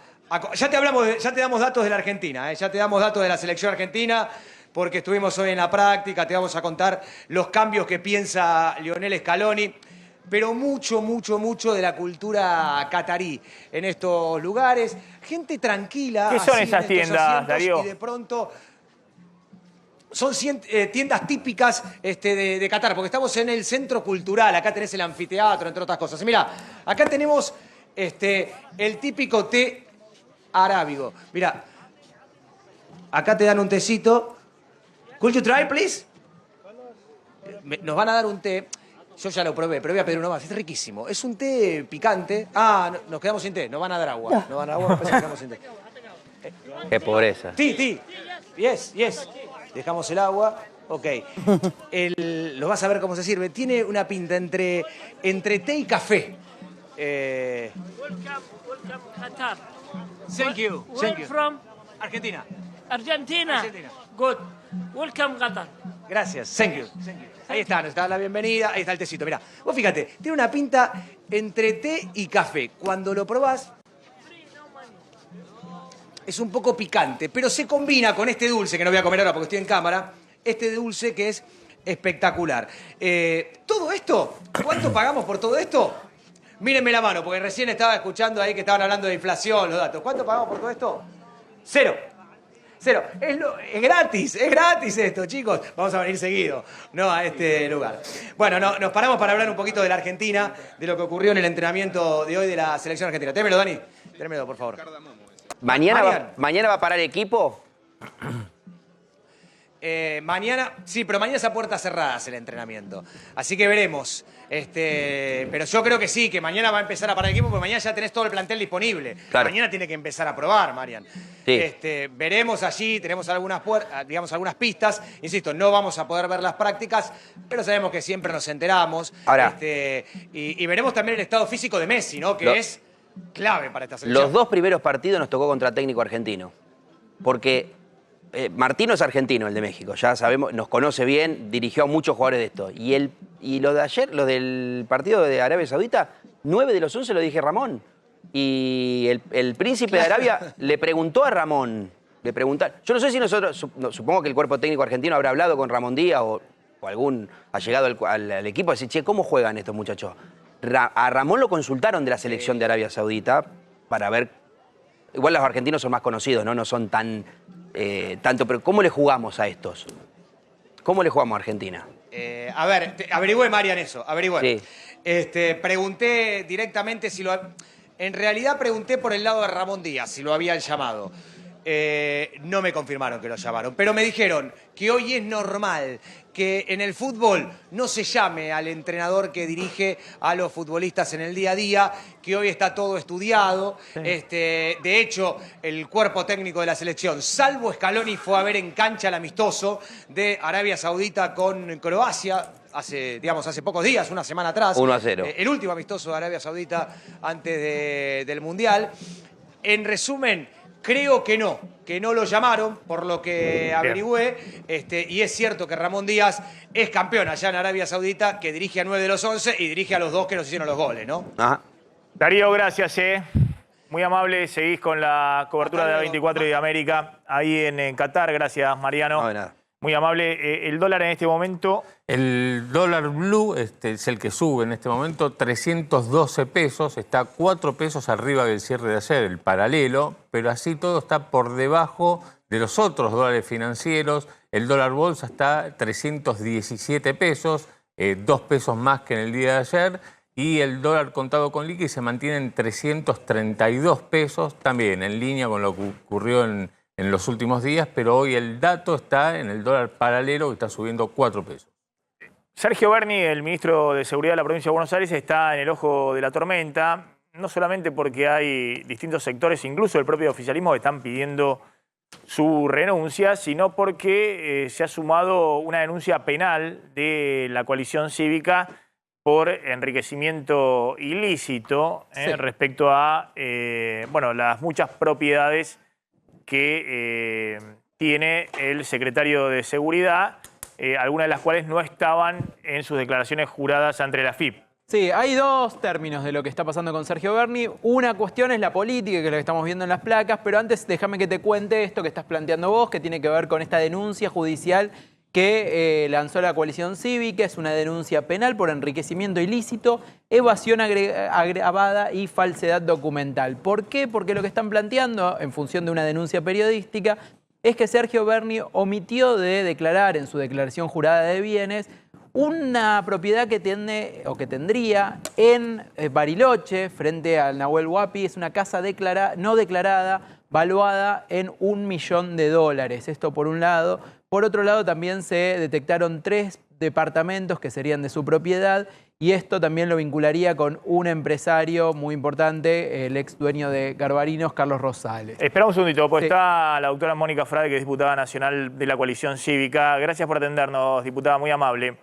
ya te damos datos de la Argentina, ya te damos datos de la selección argentina, porque estuvimos hoy en la práctica, te vamos a contar los cambios que piensa Lionel Scaloni, pero mucho de la cultura catarí en estos lugares. Gente tranquila. ¿Qué son esas tiendas, Darío? Y de pronto son tiendas típicas de Qatar, porque estamos en el centro cultural. Acá tenés el anfiteatro, entre otras cosas. Y mirá, acá tenemos el típico té arábigo. Mirá, acá te dan un tecito. Could you try, please? Nos van a dar un té. Yo ya lo probé, pero voy a pedir uno más. Es riquísimo. Es un té picante. Ah, nos quedamos sin té. Nos van a dar agua. Nos van a dar agua, después nos quedamos sin té. Qué pobreza. Sí. Yes. Dejamos el agua. Ok. Lo vas a ver cómo se sirve. Tiene una pinta entre té y café. Welcome, Qatar. Thank you. Where from? Argentina. Argentina. Good. Welcome, Qatar. Gracias. Thank you. Ahí está, nos está la bienvenida. Ahí está el tecito. Mirá, vos fíjate, tiene una pinta entre té y café. Cuando lo probás, es un poco picante, pero se combina con este dulce, que no voy a comer ahora porque estoy en cámara, este dulce que es espectacular. Todo esto, ¿cuánto pagamos por todo esto? Mírenme la mano, porque recién estaba escuchando ahí que estaban hablando de inflación, los datos. ¿Cuánto pagamos por todo esto? Cero. Es gratis esto, chicos. Vamos a venir seguido, ¿no? A este lugar. Bueno, nos paramos para hablar un poquito de la Argentina, de lo que ocurrió en el entrenamiento de hoy de la selección argentina. Tráemelo, Dani. Tráemelo, por favor. ¿Mañana va a parar equipo? Mañana, sí, pero mañana es a puertas cerradas el entrenamiento. Así que veremos. Pero yo creo que sí, que mañana va a empezar a parar el equipo, porque mañana ya tenés todo el plantel disponible. Claro. Mañana tiene que empezar a probar, Marian. Sí. Veremos allí, tenemos algunas pistas. Insisto, no vamos a poder ver las prácticas, pero sabemos que siempre nos enteramos. Ahora. Y veremos también el estado físico de Messi, ¿no? Que es clave para esta selección. Los 2 primeros partidos nos tocó contra técnico argentino. Porque Martino es argentino, el de México, ya sabemos, nos conoce bien, dirigió a muchos jugadores de esto. Y los de ayer, los del partido de Arabia Saudita, 9 de los 11 lo dije Ramón. Y el príncipe de Arabia le preguntó a Ramón, yo no sé si nosotros, supongo que el cuerpo técnico argentino habrá hablado con Ramón Díaz o algún allegado al equipo, decir, che, ¿cómo juegan estos muchachos? A Ramón lo consultaron de la selección de Arabia Saudita para ver, igual los argentinos son más conocidos, no son tan... tanto, pero ¿cómo le jugamos a estos? ¿Cómo le jugamos a Argentina? A ver, averigüé, Marian, eso, averigüé. Sí. Pregunté directamente si lo... En realidad pregunté por el lado de Ramón Díaz, si lo habían llamado. No me confirmaron que lo llamaron, pero me dijeron que hoy es normal que en el fútbol no se llame al entrenador que dirige a los futbolistas en el día a día, que hoy está todo estudiado. Sí. De hecho, el cuerpo técnico de la selección, salvo Scaloni, fue a ver en cancha el amistoso de Arabia Saudita con Croacia hace pocos días, una semana atrás. 1-0. El último amistoso de Arabia Saudita antes del Mundial. En resumen, creo que no lo llamaron, por lo que averigüé, y es cierto que Ramón Díaz es campeón allá en Arabia Saudita, que dirige a 9 de los 11 y dirige a los 2 que nos hicieron los goles, ¿no? Ajá. Darío, gracias, muy amable, seguís con la cobertura de la 24 y de América, ahí en Qatar, gracias, Mariano. No, de nada. Muy amable. El dólar en este momento... El dólar blue es el que sube en este momento, 312 pesos, está 4 pesos arriba del cierre de ayer, el paralelo, pero así todo está por debajo de los otros dólares financieros. El dólar bolsa está 317 pesos, 2 pesos más que en el día de ayer, y el dólar contado con liqui se mantiene en 332 pesos, también en línea con lo que ocurrió en los últimos días, pero hoy el dato está en el dólar paralelo que está subiendo 4 pesos. Sergio Berni, el ministro de Seguridad de la provincia de Buenos Aires, está en el ojo de la tormenta, no solamente porque hay distintos sectores, incluso el propio oficialismo, que están pidiendo su renuncia, sino porque se ha sumado una denuncia penal de la coalición cívica por enriquecimiento ilícito respecto a las muchas propiedades que tiene el secretario de Seguridad, algunas de las cuales no estaban en sus declaraciones juradas ante la AFIP. Sí, hay 2 términos de lo que está pasando con Sergio Berni. Una cuestión es la política, que es lo que estamos viendo en las placas, pero antes déjame que te cuente esto que estás planteando vos, que tiene que ver con esta denuncia judicial que lanzó la coalición cívica. Es una denuncia penal por enriquecimiento ilícito, evasión agravada y falsedad documental. ¿Por qué? Porque lo que están planteando, en función de una denuncia periodística, es que Sergio Berni omitió de declarar en su declaración jurada de bienes una propiedad que tiene o que tendría en Bariloche, frente al Nahuel Huapi. Es una casa no declarada, valuada en $1 millón. Esto por un lado. Por otro lado, también se detectaron 3 departamentos que serían de su propiedad, y esto también lo vincularía con un empresario muy importante, el ex dueño de Garbarinos, Carlos Rosales. Esperamos un segundito, pues Sí. está la doctora Mónica Frade, que es diputada nacional de la coalición cívica. Gracias por atendernos, diputada, muy amable.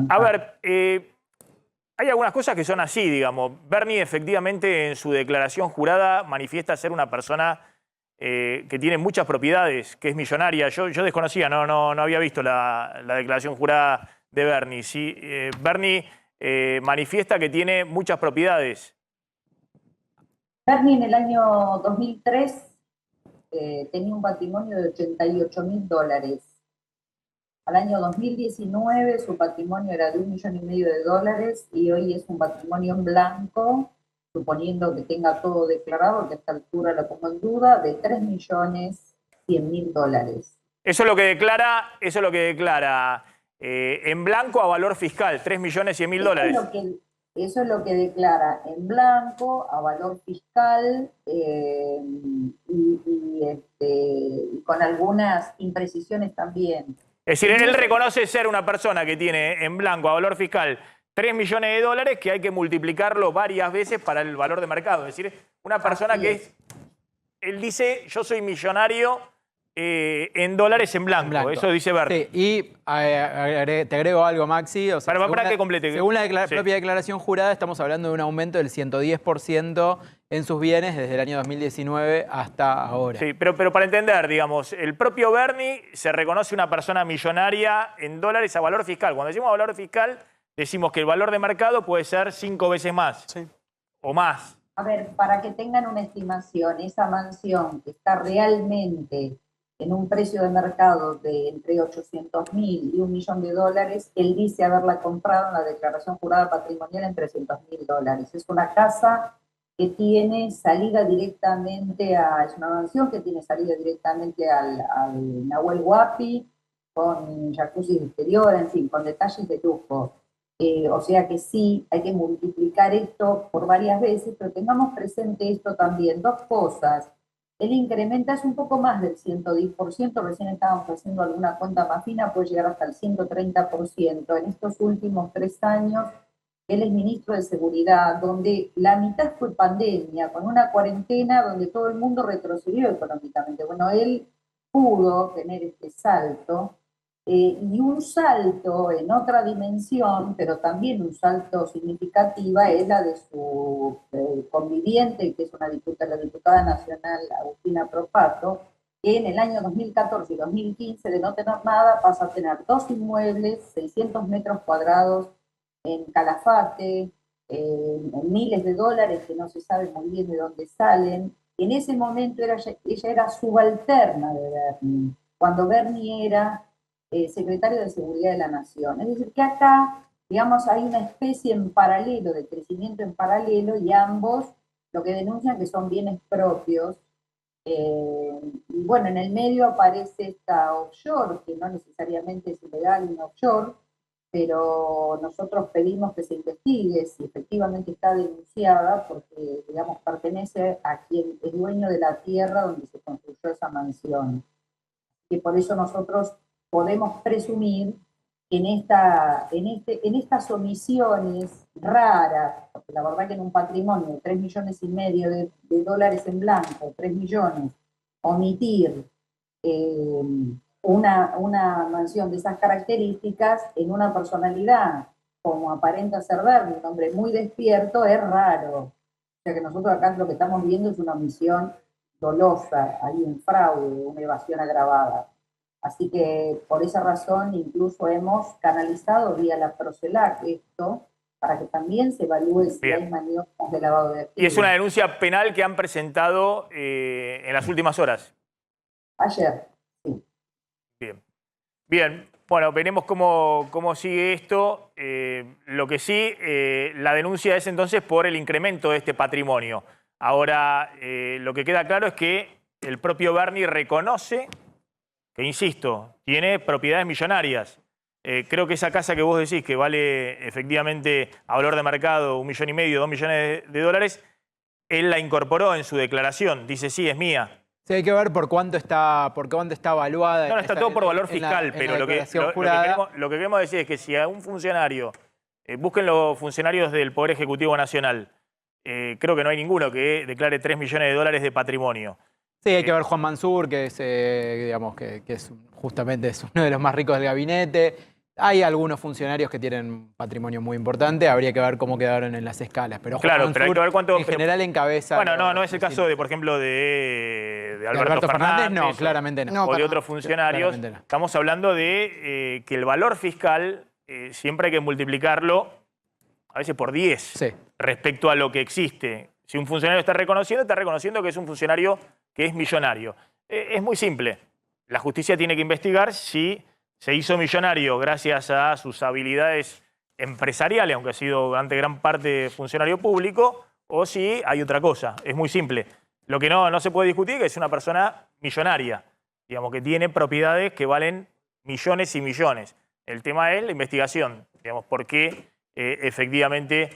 A ver, hay algunas cosas que son así, digamos. Bernie efectivamente en su declaración jurada manifiesta ser una persona que tiene muchas propiedades, que es millonaria. Yo desconocía, no había visto la declaración jurada de Bernie. Sí, Bernie manifiesta que tiene muchas propiedades. Bernie en el año 2003 tenía un patrimonio de $88.000. Al año 2019 su patrimonio era de $1,5 millones y hoy es un patrimonio en blanco, suponiendo que tenga todo declarado, que a esta altura lo pongo en duda, de $3.100.000. Eso es lo que declara en blanco a valor fiscal, $3.100.000. Eso es lo que declara en blanco a valor fiscal y con algunas imprecisiones también. Es decir, él reconoce ser una persona que tiene en blanco a valor fiscal $3 millones que hay que multiplicarlo varias veces para el valor de mercado. Es decir, una persona él dice, yo soy millonario en dólares en blanco. Eso dice Bernie. Sí, y te agrego algo, Maxi. O sea, para que complete. Según la propia declaración jurada, estamos hablando de un aumento del 110% en sus bienes desde el año 2019 hasta ahora. Sí, pero para entender, digamos, el propio Bernie se reconoce una persona millonaria en dólares a valor fiscal. Cuando decimos valor fiscal, decimos que el valor de mercado puede ser 5 veces más o más. A ver, para que tengan una estimación, esa mansión que está realmente en un precio de mercado de entre $800.000 y $1 millón, él dice haberla comprado en la declaración jurada patrimonial en $300.000. Es una casa que tiene salida directamente es una mansión que tiene salida directamente al Nahuel Huapi, con jacuzzi exterior, en fin, con detalles de lujo. O sea que sí, hay que multiplicar esto por varias veces, pero tengamos presente esto también, dos cosas. Él incrementa, es un poco más del 110%, recién estábamos haciendo alguna cuenta más fina, puede llegar hasta el 130%. En estos últimos 3 años, él es ministro de Seguridad, donde la mitad fue pandemia, con una cuarentena donde todo el mundo retrocedió económicamente. Bueno, él pudo tener este salto, y un salto en otra dimensión, pero también un salto significativa, es la de su conviviente, que es la diputada nacional Agustina Propato, que en el año 2014 y 2015, de no tener nada, pasa a tener 2 inmuebles, 600 metros cuadrados en Calafate, en miles de dólares que no se sabe muy bien de dónde salen. En ese momento ella era subalterna de Bernie, cuando Bernie era secretario de Seguridad de la Nación. Es decir, que acá, digamos, hay una especie en paralelo, de crecimiento en paralelo, y ambos lo que denuncian que son bienes propios. Y bueno, en el medio aparece esta offshore, que no necesariamente es ilegal una offshore, pero nosotros pedimos que se investigue si efectivamente está denunciada, porque, digamos, pertenece a quien es dueño de la tierra donde se construyó esa mansión. Y por eso nosotros podemos presumir que en estas omisiones raras, porque la verdad que en un patrimonio de $3,5 millones en blanco, 3 millones, omitir una mansión de esas características en una personalidad como aparenta ser Bernie, un hombre muy despierto, es raro. O sea que nosotros acá lo que estamos viendo es una omisión dolosa, hay un fraude, una evasión agravada. Así que por esa razón incluso hemos canalizado vía la Procelac esto para que también se evalúe si hay maniobras de lavado de activos. Y es una denuncia penal que han presentado en las últimas horas. Ayer, sí. Bien. Bueno, veremos cómo sigue esto. Lo que sí, la denuncia es entonces por el incremento de este patrimonio. Ahora, lo que queda claro es que el propio Bernie reconoce que, insisto, tiene propiedades millonarias. Creo que esa casa que vos decís que vale efectivamente a valor de mercado $1,5 millones, $2 millones, él la incorporó en su declaración. Dice, sí, es mía. Sí, hay que ver por cuánto está evaluada. No, está todo por valor fiscal, pero lo que queremos decir es que si a un funcionario, busquen los funcionarios del Poder Ejecutivo Nacional, creo que no hay ninguno que declare 3 millones de dólares de patrimonio. Sí, hay que ver Juan Mansur, que es, digamos, que es justamente es uno de los más ricos del gabinete. Hay algunos funcionarios que tienen patrimonio muy importante, habría que ver cómo quedaron en las escalas. Pero Juan Mansur, pero hay que ver cuánto. En general encabeza. Bueno, no es el caso de, por ejemplo, de Alberto Fernández. No, claramente no. O de otros funcionarios. No. Estamos hablando de que el valor fiscal siempre hay que multiplicarlo a veces por 10 respecto a lo que existe. Si un funcionario está reconociendo que es un funcionario que es millonario. Es muy simple. La justicia tiene que investigar si se hizo millonario gracias a sus habilidades empresariales, aunque ha sido durante gran parte funcionario público, o si hay otra cosa. Es muy simple. Lo que no se puede discutir es que es una persona millonaria, digamos, que tiene propiedades que valen millones y millones. El tema es la investigación, digamos, por qué efectivamente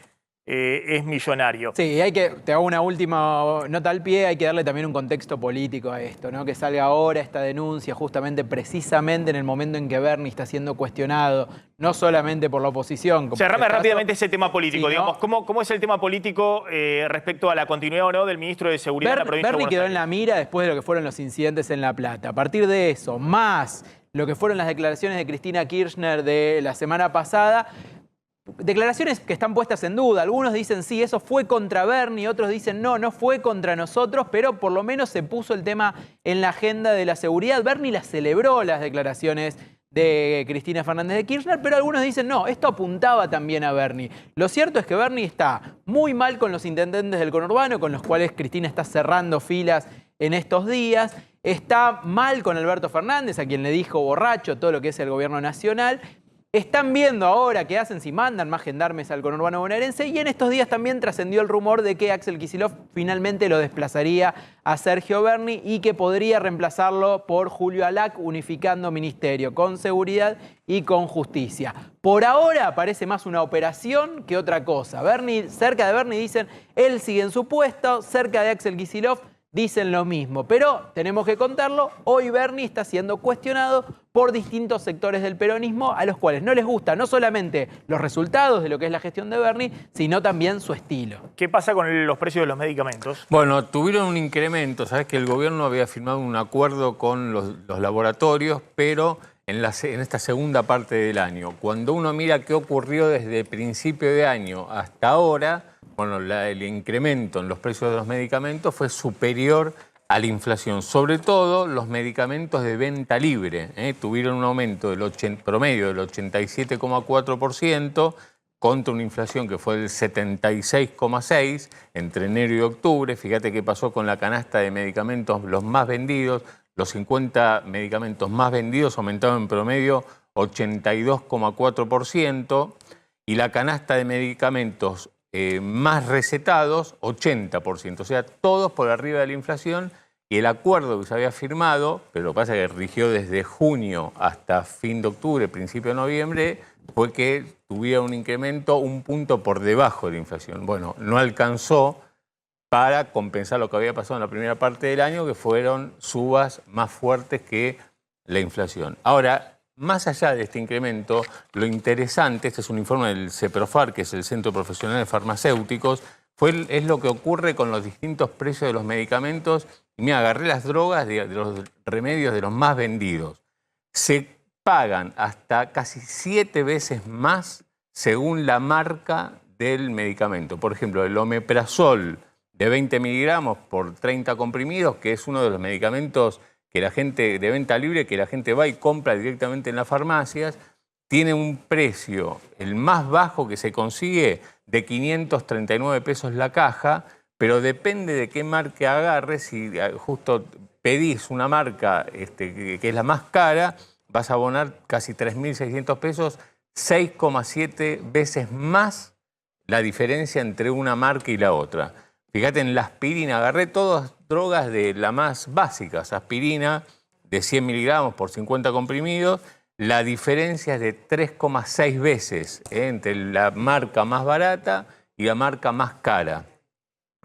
es millonario. Sí, te hago una última nota al pie, hay que darle también un contexto político a esto, ¿no? Que salga ahora esta denuncia precisamente en el momento en que Bernie está siendo cuestionado, no solamente por la oposición. Cerrame rápidamente ese tema político, digamos, ¿cómo es el tema político respecto a la continuidad o no del ministro de Seguridad en la provincia de Buenos Aires? Bernie quedó en la mira después de lo que fueron los incidentes en La Plata. A partir de eso, más lo que fueron las declaraciones de Cristina Kirchner de la semana pasada, declaraciones que están puestas en duda. Algunos dicen sí, eso fue contra Bernie, otros dicen no fue contra nosotros, pero por lo menos se puso el tema en la agenda de la seguridad. Bernie las celebró, las declaraciones de Cristina Fernández de Kirchner, pero algunos dicen no, esto apuntaba también a Bernie. Lo cierto es que Bernie está muy mal con los intendentes del conurbano, con los cuales Cristina está cerrando filas en estos días. Está mal con Alberto Fernández, a quien le dijo borracho todo lo que es el gobierno nacional. Están viendo ahora qué hacen si mandan más gendarmes al conurbano bonaerense, y en estos días también trascendió el rumor de que Axel Kicillof finalmente lo desplazaría a Sergio Berni y que podría reemplazarlo por Julio Alac, unificando ministerio con seguridad y con justicia. Por ahora parece más una operación que otra cosa. Cerca de Berni dicen, él sigue en su puesto, cerca de Axel Kicillof dicen lo mismo, pero tenemos que contarlo, hoy Bernie está siendo cuestionado por distintos sectores del peronismo a los cuales no les gusta no solamente los resultados de lo que es la gestión de Bernie, sino también su estilo. ¿Qué pasa con los precios de los medicamentos? Bueno, tuvieron un incremento, sabes que el gobierno había firmado un acuerdo con los laboratorios, pero en esta segunda parte del año. Cuando uno mira qué ocurrió desde principio de año hasta ahora, bueno, el incremento en los precios de los medicamentos fue superior a la inflación. Sobre todo los medicamentos de venta libre tuvieron un aumento promedio del 87,4% contra una inflación que fue del 76,6% entre enero y octubre. Fíjate qué pasó con la canasta de medicamentos, los más vendidos. Los 50 medicamentos más vendidos aumentaron en promedio 82,4% y la canasta de medicamentos más recetados, 80%. O sea, todos por arriba de la inflación, y el acuerdo que se había firmado, pero lo que pasa es que rigió desde junio hasta fin de octubre, principio de noviembre, fue que tuviera un incremento un punto por debajo de la inflación. Bueno, no alcanzó para compensar lo que había pasado en la primera parte del año, que fueron subas más fuertes que la inflación. Ahora, más allá de este incremento, lo interesante, este es un informe del CEPROFAR, que es el Centro Profesional de Farmacéuticos, es lo que ocurre con los distintos precios de los medicamentos. Y mira, agarré las drogas de los remedios de los más vendidos. Se pagan hasta casi 7 veces más según la marca del medicamento. Por ejemplo, el omeprazol de 20 miligramos por 30 comprimidos, que es uno de los medicamentos que la gente de venta libre, que la gente va y compra directamente en las farmacias, tiene un precio, el más bajo que se consigue, de 539 pesos la caja, pero depende de qué marca agarres. Si justo pedís una marca que es la más cara, vas a abonar casi 3.600 pesos, 6,7 veces más la diferencia entre una marca y la otra. Fíjate, en la aspirina, agarré todas drogas de las más básicas, aspirina de 100 miligramos por 50 comprimidos, la diferencia es de 3,6 veces entre la marca más barata y la marca más cara.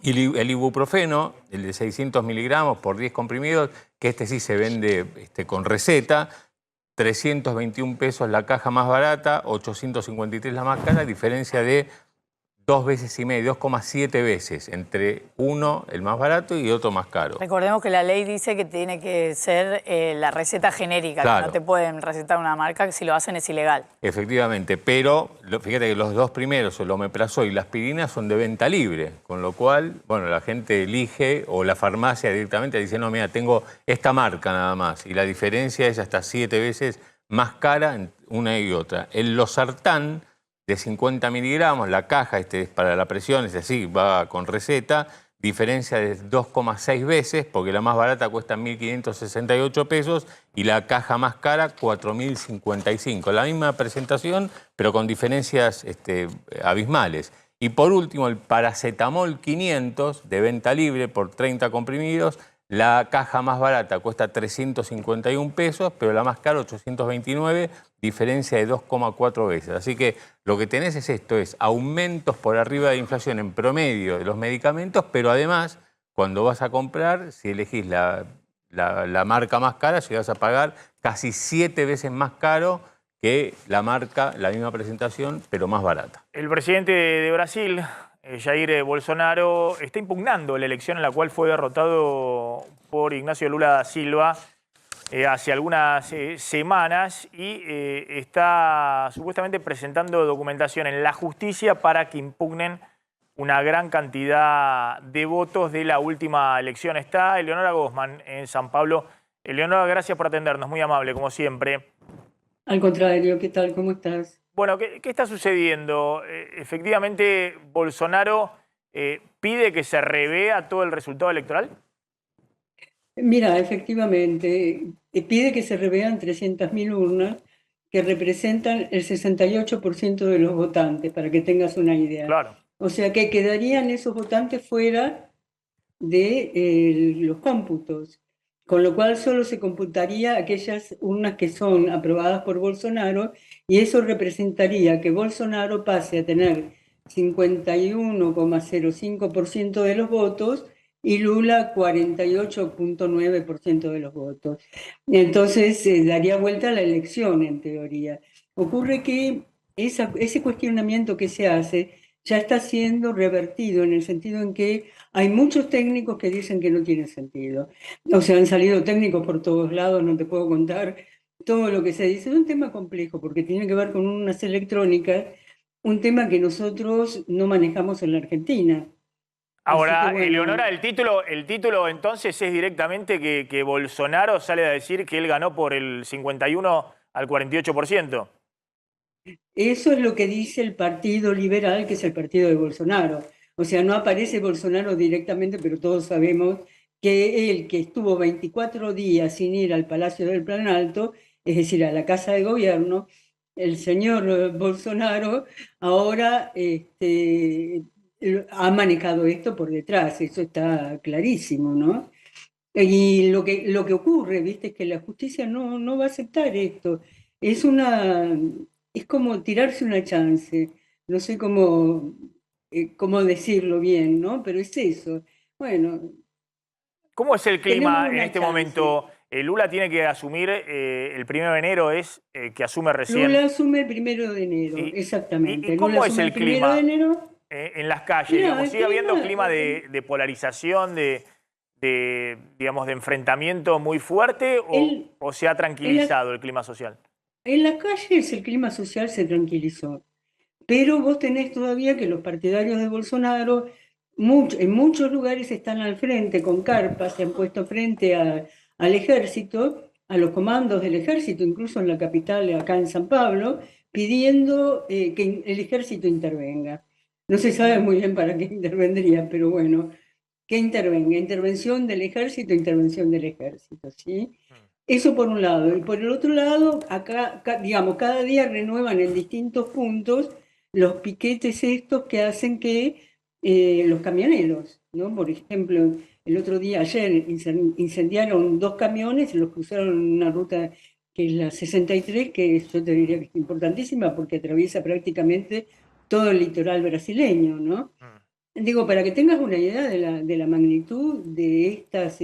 Y el ibuprofeno, el de 600 miligramos por 10 comprimidos, que este sí se vende con receta, 321 pesos la caja más barata, 853 la más cara, diferencia de 2,5 veces, 2,7 veces, entre uno, el más barato, y otro más caro. Recordemos que la ley dice que tiene que ser la receta genérica, Claro. que no te pueden recetar una marca, que si lo hacen es ilegal. Efectivamente, pero fíjate que los dos primeros, el omeprazol y la aspirina, son de venta libre, con lo cual, bueno, la gente elige, o la farmacia directamente dice, no, mira, tengo esta marca nada más, y la diferencia es hasta 7 veces más cara en una y otra. El losartán, de 50 miligramos, la caja es para la presión, es así, va con receta, diferencia de 2,6 veces, porque la más barata cuesta 1.568 pesos y la caja más cara 4.055. La misma presentación, pero con diferencias abismales. Y por último, el paracetamol 500 de venta libre por 30 comprimidos. La caja más barata cuesta 351 pesos, pero la más cara 829, diferencia de 2,4 veces. Así que lo que tenés es esto, es aumentos por arriba de inflación en promedio de los medicamentos, pero además, cuando vas a comprar, si elegís la marca más cara, llegás a pagar casi 7 veces más caro que la marca, la misma presentación, pero más barata. El presidente de Brasil, Jair Bolsonaro, está impugnando la elección en la cual fue derrotado por Ignacio Lula da Silva hace algunas semanas y está supuestamente presentando documentación en la justicia para que impugnen una gran cantidad de votos de la última elección. Está Eleonora Gozman en San Pablo. Eleonora, gracias por atendernos, muy amable, como siempre. Al contrario, ¿qué tal? ¿Cómo estás? Bueno, ¿qué está sucediendo? Efectivamente, Bolsonaro pide que se revea todo el resultado electoral. Mira, efectivamente, pide que se revean 300.000 urnas que representan el 68% de los votantes, para que tengas una idea. Claro. O sea que quedarían esos votantes fuera de los cómputos, con lo cual solo se computaría aquellas urnas que son aprobadas por Bolsonaro, y eso representaría que Bolsonaro pase a tener 51,05% de los votos y Lula 48,9% de los votos. Entonces daría vuelta a la elección en teoría. Ocurre que ese cuestionamiento que se hace ya está siendo revertido en el sentido en que hay muchos técnicos que dicen que no tiene sentido. O sea, han salido técnicos por todos lados, no te puedo contar todo lo que se dice. Es un tema complejo porque tiene que ver con unas electrónicas, un tema que nosotros no manejamos en la Argentina. Ahora, Así que, bueno, Eleonora, el título entonces es directamente que Bolsonaro sale a decir que él ganó por el 51 al 48%. eso es lo que dice el Partido Liberal, que es el partido de Bolsonaro. O sea, no aparece Bolsonaro directamente, pero todos sabemos que él, que estuvo 24 días sin ir al Palacio del Planalto, es decir, a la Casa de Gobierno, el señor Bolsonaro ahora ha manejado esto por detrás, eso está clarísimo, ¿no? Y lo que ocurre, ¿viste? Es que la justicia no va a aceptar esto. Es como tirarse una chance. No sé cómo decirlo bien, ¿no? Pero es eso. Bueno. ¿Cómo es el clima tenemos en una este chance. momento? Lula tiene que asumir el 1 de enero, es que asume recién. Lula asume el 1 de enero, exactamente. ¿Y cómo Lula es asume el 1 clima de enero. En las calles? Mira, Digamos, el ¿sigue habiendo clima- clima de polarización, digamos, de enfrentamiento muy fuerte o se ha tranquilizado el clima social? En las calles el clima social se tranquilizó, pero vos tenés todavía que los partidarios de Bolsonaro en muchos lugares están al frente con carpas, se han puesto frente al ejército, a los comandos del ejército, incluso en la capital, acá en San Pablo, pidiendo que el ejército intervenga. No se sabe muy bien para qué intervendría, pero bueno, que intervenga. Intervención del ejército, ¿sí? Eso por un lado. Y por el otro lado, acá, digamos, cada día renuevan en distintos puntos los piquetes estos que hacen que los camioneros, ¿no? Por ejemplo, el otro día, ayer, incendiaron 2 camiones y los cruzaron en una ruta que es la 63, que yo te diría que es importantísima porque atraviesa prácticamente todo el litoral brasileño, ¿no? Digo, para que tengas una idea de la magnitud de estas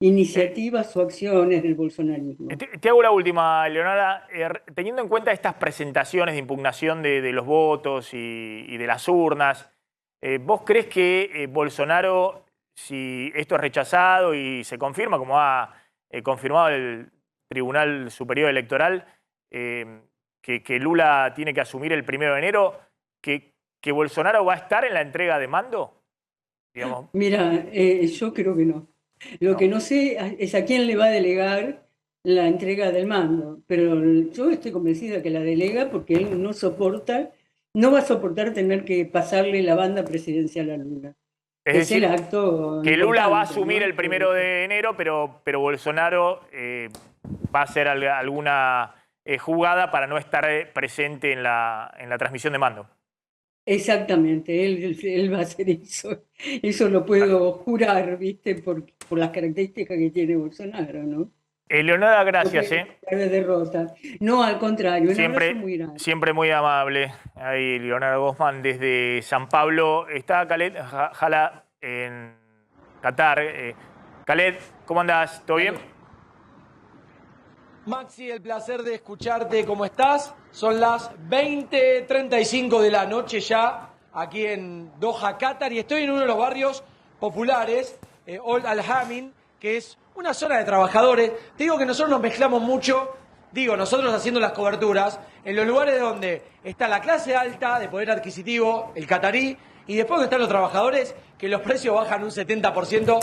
iniciativas o acciones del bolsonarismo. Te hago la última, Leonora. Teniendo en cuenta estas presentaciones de impugnación de los votos y de las urnas, ¿vos crees que Bolsonaro, si esto es rechazado y se confirma, como ha confirmado el Tribunal Superior Electoral, que Lula tiene que asumir el 1 de enero, que Bolsonaro va a estar en la entrega de mando? Digamos. Mira, yo creo que no. Lo que no sé es a quién le va a delegar la entrega del mando, pero yo estoy convencida que la delega porque él no va a soportar tener que pasarle la banda presidencial a Lula. Es decir, el acto que Lula va a importante, asumir ¿no? el 1 de enero, pero Bolsonaro va a hacer alguna jugada para no estar presente en la transmisión de mando. Exactamente, él va a hacer eso. Eso lo puedo jurar, ¿viste? Por las características que tiene Bolsonaro, ¿no? Leonora, gracias. Derrota. No, al contrario, un Siempre, abrazo muy grande. siempre muy amable. Ahí Leonardo Gozman desde San Pablo. Está Khaled Jala en Qatar. Khaled, ¿cómo andás? ¿Todo bien? Maxi, el placer de escucharte. ¿Cómo estás? Son las 20:35 de la noche ya, aquí en Doha, Qatar, y estoy en uno de los barrios populares, Old Al-Hamin, que es una zona de trabajadores. Te digo que nosotros nos mezclamos mucho, nosotros haciendo las coberturas, en los lugares donde está la clase alta de poder adquisitivo, el catarí, y después donde están los trabajadores, que los precios bajan un 70%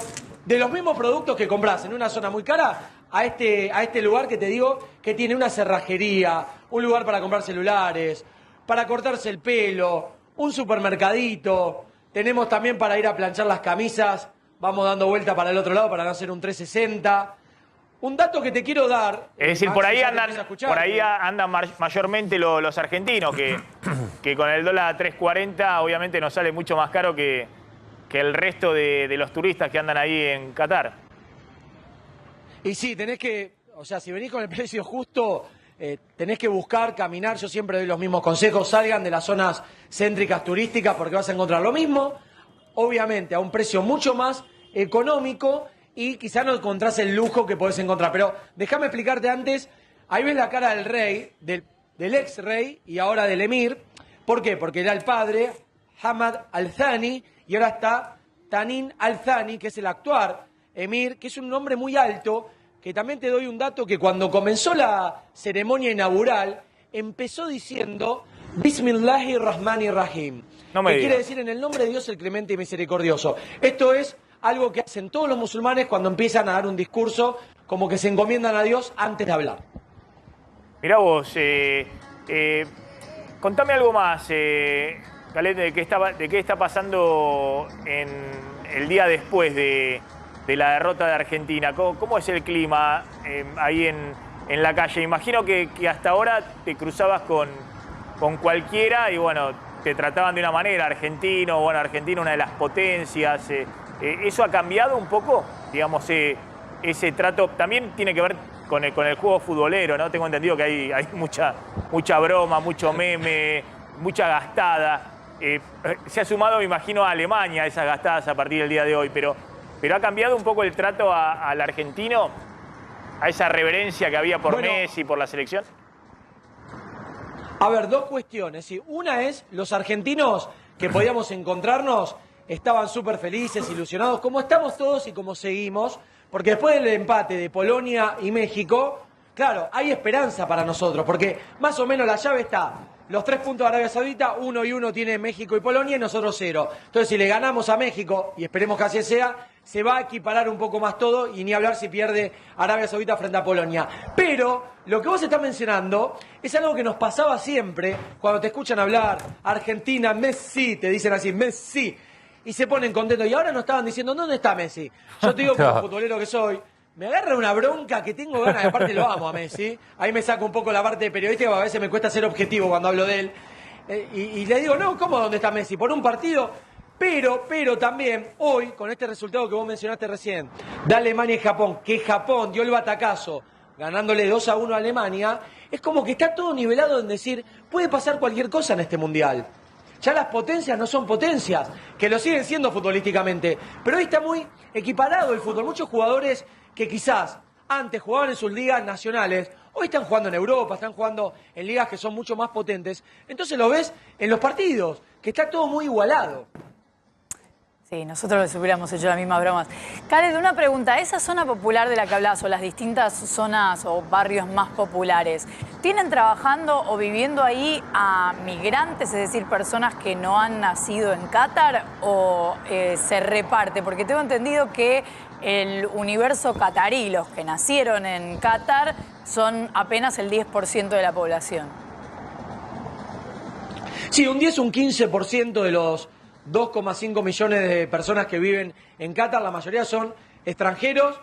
de los mismos productos que compras en una zona muy cara a este lugar que te digo que tiene una cerrajería, un lugar para comprar celulares, para cortarse el pelo, un supermercadito. Tenemos también para ir a planchar las camisas. Vamos dando vuelta para el otro lado para no hacer un 360. Un dato que te quiero dar. Es decir, por ahí andan mayormente los argentinos, que con el dólar a 3.40 obviamente nos sale mucho más caro que el resto de los turistas que andan ahí en Qatar. Y sí, tenés que, si venís con el precio justo, tenés que buscar, caminar. Yo siempre doy los mismos consejos. Salgan de las zonas céntricas turísticas porque vas a encontrar lo mismo, obviamente a un precio mucho más económico, y quizá no encontrás el lujo que podés encontrar. Pero déjame explicarte antes, ahí ves la cara del rey, del ex rey y ahora del emir. ¿Por qué? Porque era el padre, Hamad Al-Thani, y ahora está Tanin Al-Thani, que es el actual emir, que es un nombre muy alto, que también te doy un dato, que cuando comenzó la ceremonia inaugural, empezó diciendo Bismillahirrahmanirrahim, que quiere decir en el nombre de Dios el clemente y misericordioso. Esto es algo que hacen todos los musulmanes cuando empiezan a dar un discurso, como que se encomiendan a Dios antes de hablar. Mirá vos, contame algo más, Khaled, de qué está pasando en el día después de la derrota de Argentina. ¿Cómo es el clima ahí en la calle? Imagino que hasta ahora te cruzabas con cualquiera y bueno, te trataban de una manera, Argentina una de las potencias. ¿Eso ha cambiado un poco? Digamos, ese trato también tiene que ver con el juego futbolero, ¿no? Tengo entendido que hay mucha broma, mucho meme, mucha gastada. Se ha sumado, me imagino, a Alemania esas gastadas a partir del día de hoy, pero ¿ha cambiado un poco el trato al argentino? ¿A esa reverencia que había por Messi, por la selección? A ver, dos cuestiones. ¿Sí? Una es, los argentinos que podíamos encontrarnos estaban súper felices, ilusionados, como estamos todos y como seguimos, porque después del empate de Polonia y México, claro, hay esperanza para nosotros, porque más o menos la llave está, los 3 puntos de Arabia Saudita, 1 y 1 tiene México y Polonia y nosotros 0. Entonces, si le ganamos a México, y esperemos que así sea, se va a equiparar un poco más todo, y ni hablar si pierde Arabia Saudita frente a Polonia. Pero lo que vos estás mencionando es algo que nos pasaba siempre cuando te escuchan hablar Argentina, Messi, te dicen así, Messi, y se ponen contentos. Y ahora nos estaban diciendo, ¿dónde está Messi? Yo te digo, como futbolero que soy, me agarra una bronca que tengo ganas, y aparte lo amo a Messi. Ahí me saco un poco la parte de periodística, porque a veces me cuesta ser objetivo cuando hablo de él. Y le digo, no, ¿cómo dónde está Messi? Por un partido. Pero también, hoy, con este resultado que vos mencionaste recién, de Alemania y Japón, que Japón dio el batacazo, ganándole 2-1 a Alemania, es como que está todo nivelado en decir, puede pasar cualquier cosa en este Mundial. Ya las potencias no son potencias, que lo siguen siendo futbolísticamente. Pero hoy está muy equiparado el fútbol. Muchos jugadores que quizás antes jugaban en sus ligas nacionales, hoy están jugando en Europa, están jugando en ligas que son mucho más potentes. Entonces lo ves en los partidos, que está todo muy igualado. Sí, nosotros les hubiéramos hecho las mismas bromas. Khaled, una pregunta. Esa zona popular de la que hablas, o las distintas zonas o barrios más populares, ¿tienen trabajando o viviendo ahí a migrantes, es decir, personas que no han nacido en Qatar, o se reparte? Porque tengo entendido que el universo catarí, los que nacieron en Qatar, son apenas el 10% de la población. Sí, un 10, un 15% de los 2,5 millones de personas que viven en Qatar, la mayoría son extranjeros,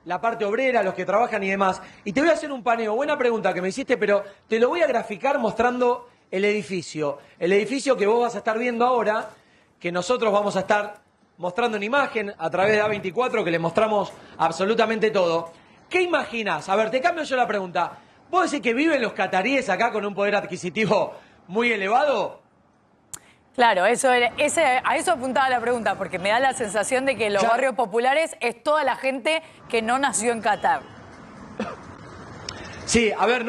la parte obrera, los que trabajan y demás. Y te voy a hacer un paneo, buena pregunta que me hiciste, pero te lo voy a graficar mostrando el edificio. El edificio que vos vas a estar viendo ahora, que nosotros vamos a estar mostrando en imagen a través de A24, que le mostramos absolutamente todo. ¿Qué imaginás? A ver, te cambio yo la pregunta. ¿Vos decís que viven los cataríes acá con un poder adquisitivo muy elevado? Claro, a eso apuntaba la pregunta, porque me da la sensación de que los barrios populares es toda la gente que no nació en Qatar. Sí, a ver,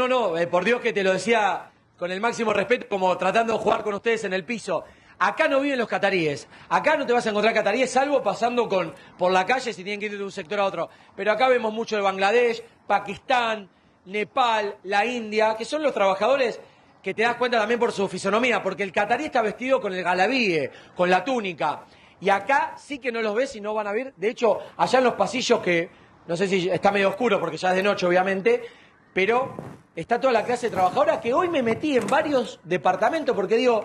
por Dios que te lo decía con el máximo respeto, como tratando de jugar con ustedes en el piso. Acá no viven los cataríes, acá no te vas a encontrar cataríes, salvo pasando por la calle si tienen que ir de un sector a otro. Pero acá vemos mucho de Bangladesh, Pakistán, Nepal, la India, que son los trabajadores que te das cuenta también por su fisonomía, porque el catarí está vestido con el galabíe, con la túnica. Y acá sí que no los ves y no van a ver. De hecho, allá en los pasillos, que no sé si está medio oscuro porque ya es de noche, obviamente, pero está toda la clase trabajadora, que hoy me metí en varios departamentos porque digo,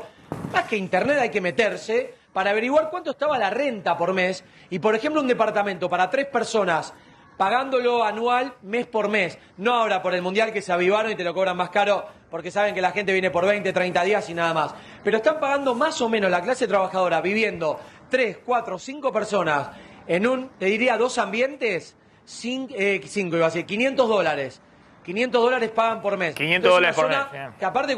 más que internet hay que meterse para averiguar cuánto estaba la renta por mes. Y, por ejemplo, un departamento para 3 personas, pagándolo anual, mes por mes. No ahora por el Mundial, que se avivaron y te lo cobran más caro porque saben que la gente viene por 20, 30 días y nada más. Pero están pagando más o menos la clase trabajadora, viviendo 3, 4, 5 personas en te diría, 2 ambientes, 5 iba a decir, $500. $500 pagan por mes. $500 por mes. Que aparte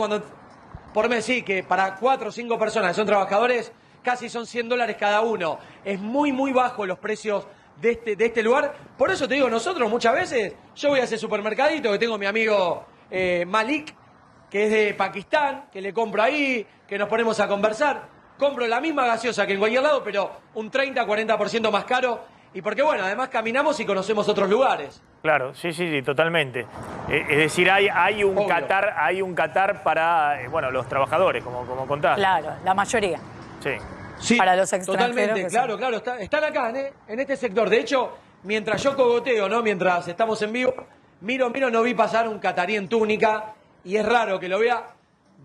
por mes, sí, que para 4 o 5 personas que son trabajadores, casi son $100 cada uno. Es muy, muy bajo los precios de este lugar. Por eso te digo, nosotros muchas veces, yo voy a ese supermercadito que tengo mi amigo Malik, que es de Pakistán, que le compro ahí, que nos ponemos a conversar. Compro la misma gaseosa que en cualquier lado, pero un 30-40% más caro. Y porque, bueno, además caminamos y conocemos otros lugares. Claro, sí, totalmente. Es decir, hay un Qatar para los trabajadores, como contás. Claro, la mayoría. Sí, para los extranjeros. Totalmente, claro. Están acá, en este sector. De hecho, mientras yo cogoteo, ¿no? Mientras estamos en vivo, miro, no vi pasar un catarí en túnica. Y es raro que lo vea.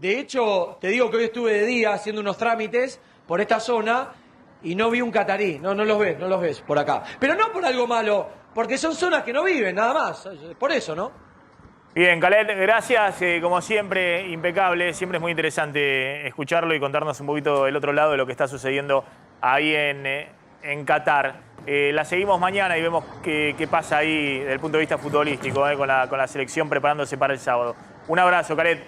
De hecho, te digo que hoy estuve de día haciendo unos trámites por esta zona y no vi un catarí. No los ves por acá. Pero no por algo malo, porque son zonas que no viven, nada más. Por eso, ¿no? Bien, Khaled, gracias. Como siempre, impecable. Siempre es muy interesante escucharlo y contarnos un poquito del otro lado de lo que está sucediendo ahí en Qatar. La seguimos mañana y vemos qué pasa ahí desde el punto de vista futbolístico, con la selección preparándose para el sábado. Un abrazo, Khaled.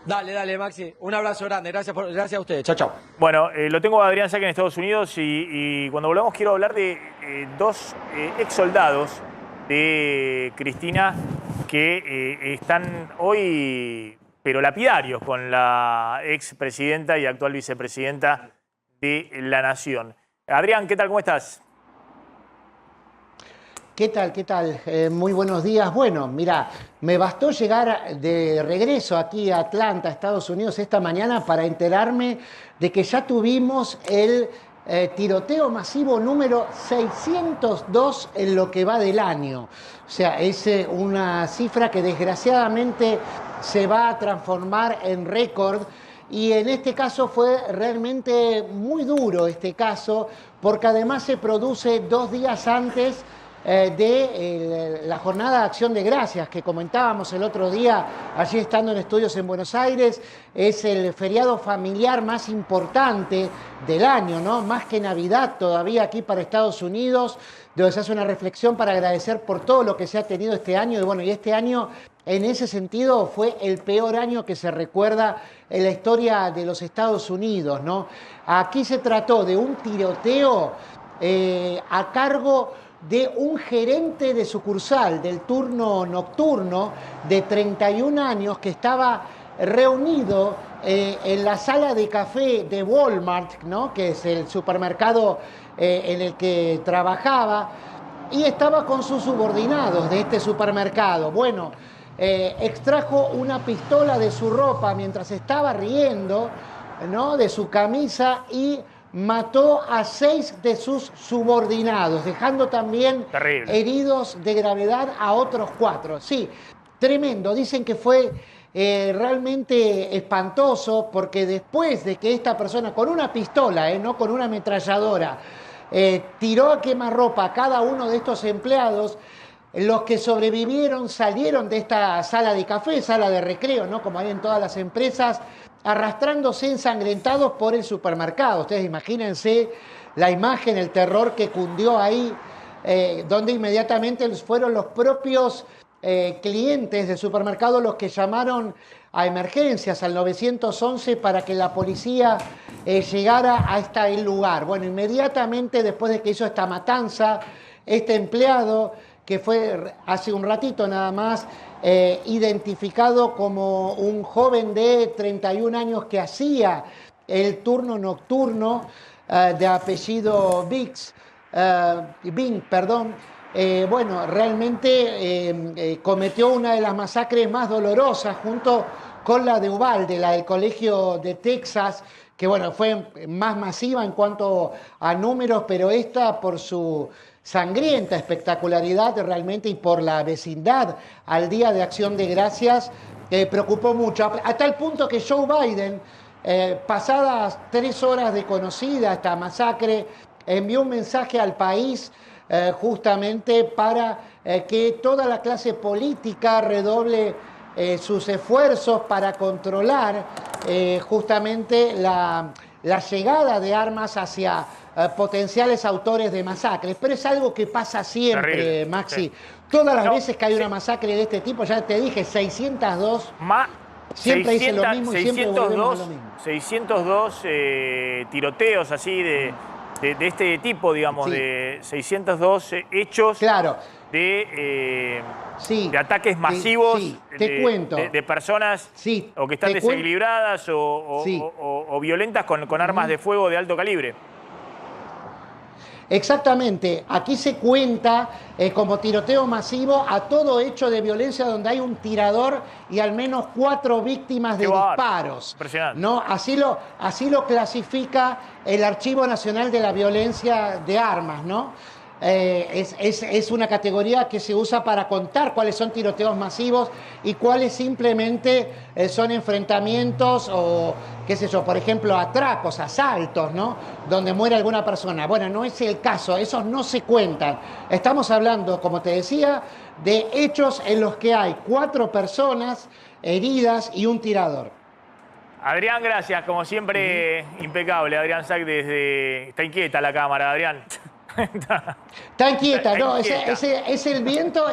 Dale, Maxi. Un abrazo grande. Gracias a ustedes. Chao. Bueno, lo tengo a Adrián Saque en Estados Unidos y cuando volvamos quiero hablar de 2 ex soldados de Cristina que están hoy, pero lapidarios, con la expresidenta y actual vicepresidenta de la Nación. Adrián, ¿qué tal? ¿Cómo estás? ¿Qué tal? Muy buenos días. Bueno, mira, me bastó llegar de regreso aquí a Atlanta, Estados Unidos, esta mañana para enterarme de que ya tuvimos el tiroteo masivo número 602 en lo que va del año. O sea, es una cifra que desgraciadamente se va a transformar en récord. Y en este caso fue realmente muy duro este caso, porque además se produce 2 días antes de la jornada de Acción de Gracias que comentábamos el otro día, allí estando en estudios en Buenos Aires. Es el feriado familiar más importante del año, ¿no? Más que Navidad todavía aquí para Estados Unidos, donde se hace una reflexión para agradecer por todo lo que se ha tenido este año. Y bueno, y este año en ese sentido fue el peor año que se recuerda en la historia de los Estados Unidos, ¿no? Aquí se trató de un tiroteo a cargo de un gerente de sucursal del turno nocturno de 31 años que estaba reunido en la sala de café de Walmart, ¿no? Que es el supermercado en el que trabajaba, y estaba con sus subordinados de este supermercado. Bueno, extrajo una pistola de su ropa mientras estaba riendo, ¿no? De su camisa, y mató a 6 de sus subordinados, dejando también heridos de gravedad a otros 4. Sí, tremendo. Dicen que fue realmente espantoso, porque después de que esta persona con una pistola, no con una ametralladora, tiró a quemarropa a cada uno de estos empleados, los que sobrevivieron salieron de esta sala de café, sala de recreo, ¿no? Como hay en todas las empresas, arrastrándose ensangrentados por el supermercado. Ustedes imagínense la imagen, el terror que cundió ahí, donde inmediatamente fueron los propios clientes del supermercado los que llamaron a emergencias, al 911, para que la policía llegara a este lugar. Bueno, inmediatamente después de que hizo esta matanza, este empleado, que fue hace un ratito nada más, identificado como un joven de 31 años que hacía el turno nocturno, de apellido Bing, bueno, realmente cometió una de las masacres más dolorosas, junto con la de Uvalde, la del Colegio de Texas, que bueno, fue más masiva en cuanto a números, pero esta, por su sangrienta espectacularidad realmente, y por la vecindad al Día de Acción de Gracias, preocupó mucho, a tal punto que Joe Biden, pasadas 3 horas de conocida esta masacre, envió un mensaje al país justamente para que toda la clase política redoble sus esfuerzos para controlar justamente la llegada de armas hacia potenciales autores de masacres. Pero es algo que pasa siempre, terrible, Maxi. Sí. Todas las veces que hay una masacre de este tipo, ya te dije, 602... Siempre dicen lo mismo y siempre volvemos a lo mismo. 602 tiroteos así de este tipo, digamos, sí, de 602 hechos, claro, de ataques masivos, te cuento, de personas o que están desequilibradas o violentas con armas de fuego de alto calibre. Exactamente, aquí se cuenta como tiroteo masivo a todo hecho de violencia donde hay un tirador y al menos 4 víctimas de disparos. Impresionante. ¿No? Así lo clasifica el Archivo Nacional de la Violencia de Armas, ¿no? Es una categoría que se usa para contar cuáles son tiroteos masivos y cuáles simplemente son enfrentamientos o, qué sé yo, por ejemplo, atracos, asaltos, ¿no? Donde muere alguna persona. Bueno, no es el caso, esos no se cuentan. Estamos hablando, como te decía, de hechos en los que hay 4 personas heridas y un tirador. Adrián, gracias, como siempre, impecable. Adrián Sack está inquieta la cámara, Adrián. Está inquieta, no, es el viento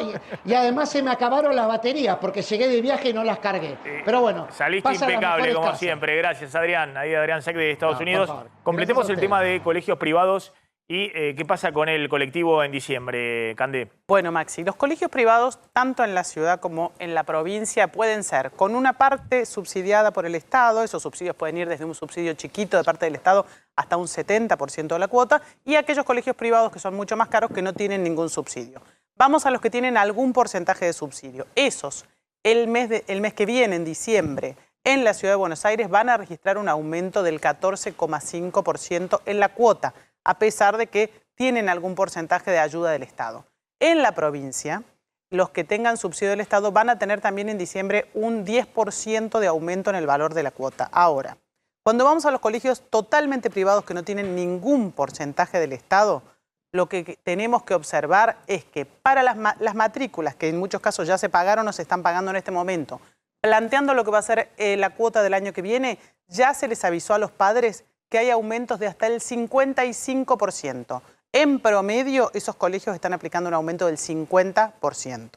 y además se me acabaron las baterías porque llegué de viaje y no las cargué. Pero bueno, saliste impecable como siempre. Gracias, Adrián. Ahí Adrián Sack de Estados Unidos. Completemos el tema de colegios privados y qué pasa con el colectivo en diciembre, Candé. Bueno, Maxi, los colegios privados, tanto en la ciudad como en la provincia, pueden ser con una parte subsidiada por el Estado. Esos subsidios pueden ir desde un subsidio chiquito de parte del Estado hasta un 70% de la cuota, y aquellos colegios privados que son mucho más caros que no tienen ningún subsidio. Vamos a los que tienen algún porcentaje de subsidio. Esos, el mes que viene, en diciembre, en la Ciudad de Buenos Aires, van a registrar un aumento del 14,5% en la cuota, a pesar de que tienen algún porcentaje de ayuda del Estado. En la provincia, los que tengan subsidio del Estado van a tener también en diciembre un 10% de aumento en el valor de la cuota. Ahora, cuando vamos a los colegios totalmente privados que no tienen ningún porcentaje del Estado, lo que tenemos que observar es que para las matrículas, que en muchos casos ya se pagaron o se están pagando en este momento, planteando lo que va a ser la cuota del año que viene, ya se les avisó a los padres que hay aumentos de hasta el 55%. En promedio, esos colegios están aplicando un aumento del 50%.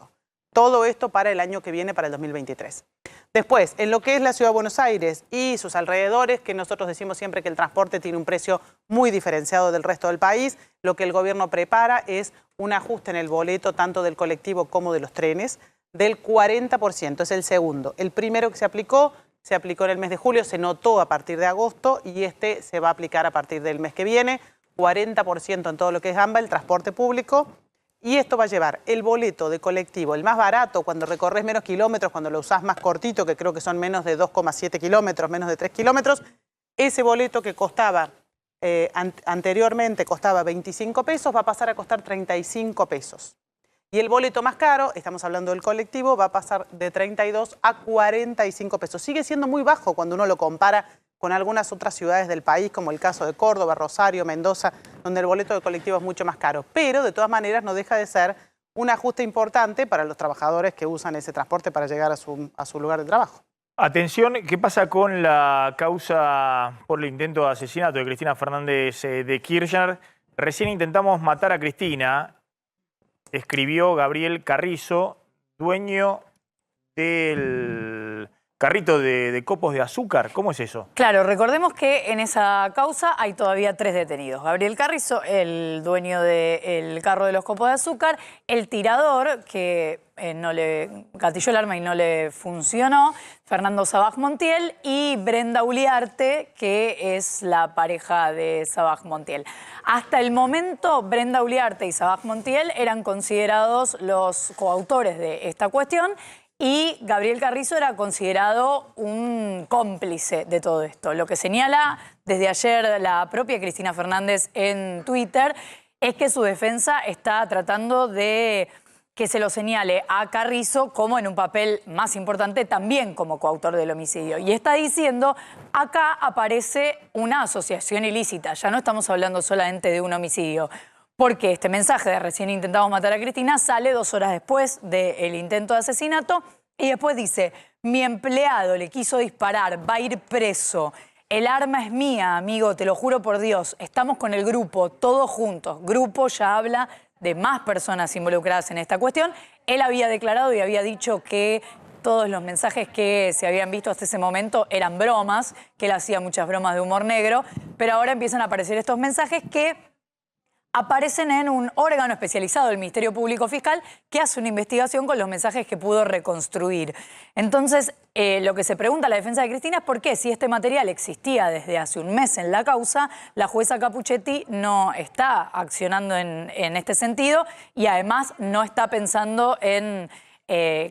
Todo esto para el año que viene, para el 2023. Después, en lo que es la Ciudad de Buenos Aires y sus alrededores, que nosotros decimos siempre que el transporte tiene un precio muy diferenciado del resto del país, lo que el gobierno prepara es un ajuste en el boleto tanto del colectivo como de los trenes del 40%, es el segundo. El primero que se aplicó en el mes de julio, se notó a partir de agosto y este se va a aplicar a partir del mes que viene, 40% en todo lo que es AMBA, el transporte público. Y esto va a llevar el boleto de colectivo, el más barato, cuando recorres menos kilómetros, cuando lo usás más cortito, que creo que son menos de 2,7 kilómetros, menos de 3 kilómetros, ese boleto que costaba anteriormente costaba 25 pesos, va a pasar a costar 35 pesos. Y el boleto más caro, estamos hablando del colectivo, va a pasar de 32 a 45 pesos. Sigue siendo muy bajo cuando uno lo compara con algunas otras ciudades del país, como el caso de Córdoba, Rosario, Mendoza, donde el boleto de colectivo es mucho más caro. Pero, de todas maneras, no deja de ser un ajuste importante para los trabajadores que usan ese transporte para llegar a su lugar de trabajo. Atención, ¿qué pasa con la causa por el intento de asesinato de Cristina Fernández de Kirchner? Recién intentamos matar a Cristina, escribió Gabriel Carrizo, dueño del carrito de copos de azúcar. ¿Cómo es eso? Claro, recordemos que en esa causa hay todavía 3 detenidos. Gabriel Carrizo, el dueño del carro de los copos de azúcar, el tirador, que no le gatilló el arma y no le funcionó, Fernando Sabaj Montiel, y Brenda Uliarte, que es la pareja de Sabaj Montiel. Hasta el momento, Brenda Uliarte y Sabaj Montiel eran considerados los coautores de esta cuestión, y Gabriel Carrizo era considerado un cómplice de todo esto. Lo que señala desde ayer la propia Cristina Fernández en Twitter es que su defensa está tratando de que se lo señale a Carrizo como en un papel más importante también como coautor del homicidio. Y está diciendo, acá aparece una asociación ilícita, ya no estamos hablando solamente de un homicidio. Porque este mensaje de recién intentamos matar a Cristina sale 2 horas después del intento de asesinato y después dice, mi empleado le quiso disparar, va a ir preso. El arma es mía, amigo, te lo juro por Dios. Estamos con el grupo, todos juntos. Grupo ya habla de más personas involucradas en esta cuestión. Él había declarado y había dicho que todos los mensajes que se habían visto hasta ese momento eran bromas, que él hacía muchas bromas de humor negro, pero ahora empiezan a aparecer estos mensajes que aparecen en un órgano especializado del Ministerio Público Fiscal que hace una investigación con los mensajes que pudo reconstruir. Entonces, lo que se pregunta la defensa de Cristina es por qué, si este material existía desde hace un mes en la causa, la jueza Capuchetti no está accionando en este sentido y además no está pensando en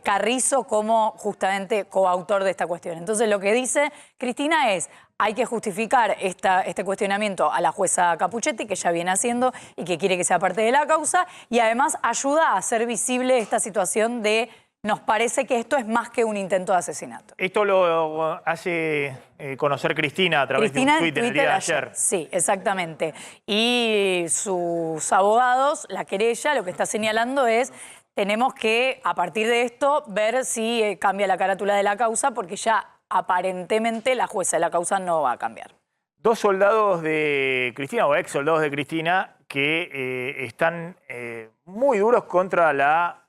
Carrizo como justamente coautor de esta cuestión. Entonces, lo que dice Cristina es, hay que justificar este cuestionamiento a la jueza Capuchetti, que ya viene haciendo y que quiere que sea parte de la causa, y además ayuda a hacer visible esta situación de, nos parece que esto es más que un intento de asesinato. Esto lo hace conocer Cristina a través de un tuit en el día de ayer. Sí, exactamente. Y sus abogados, la querella, lo que está señalando es, tenemos que, a partir de esto, ver si cambia la carátula de la causa, porque ya aparentemente la jueza de la causa no va a cambiar. 2 soldados de Cristina, o ex soldados de Cristina, que están muy duros contra la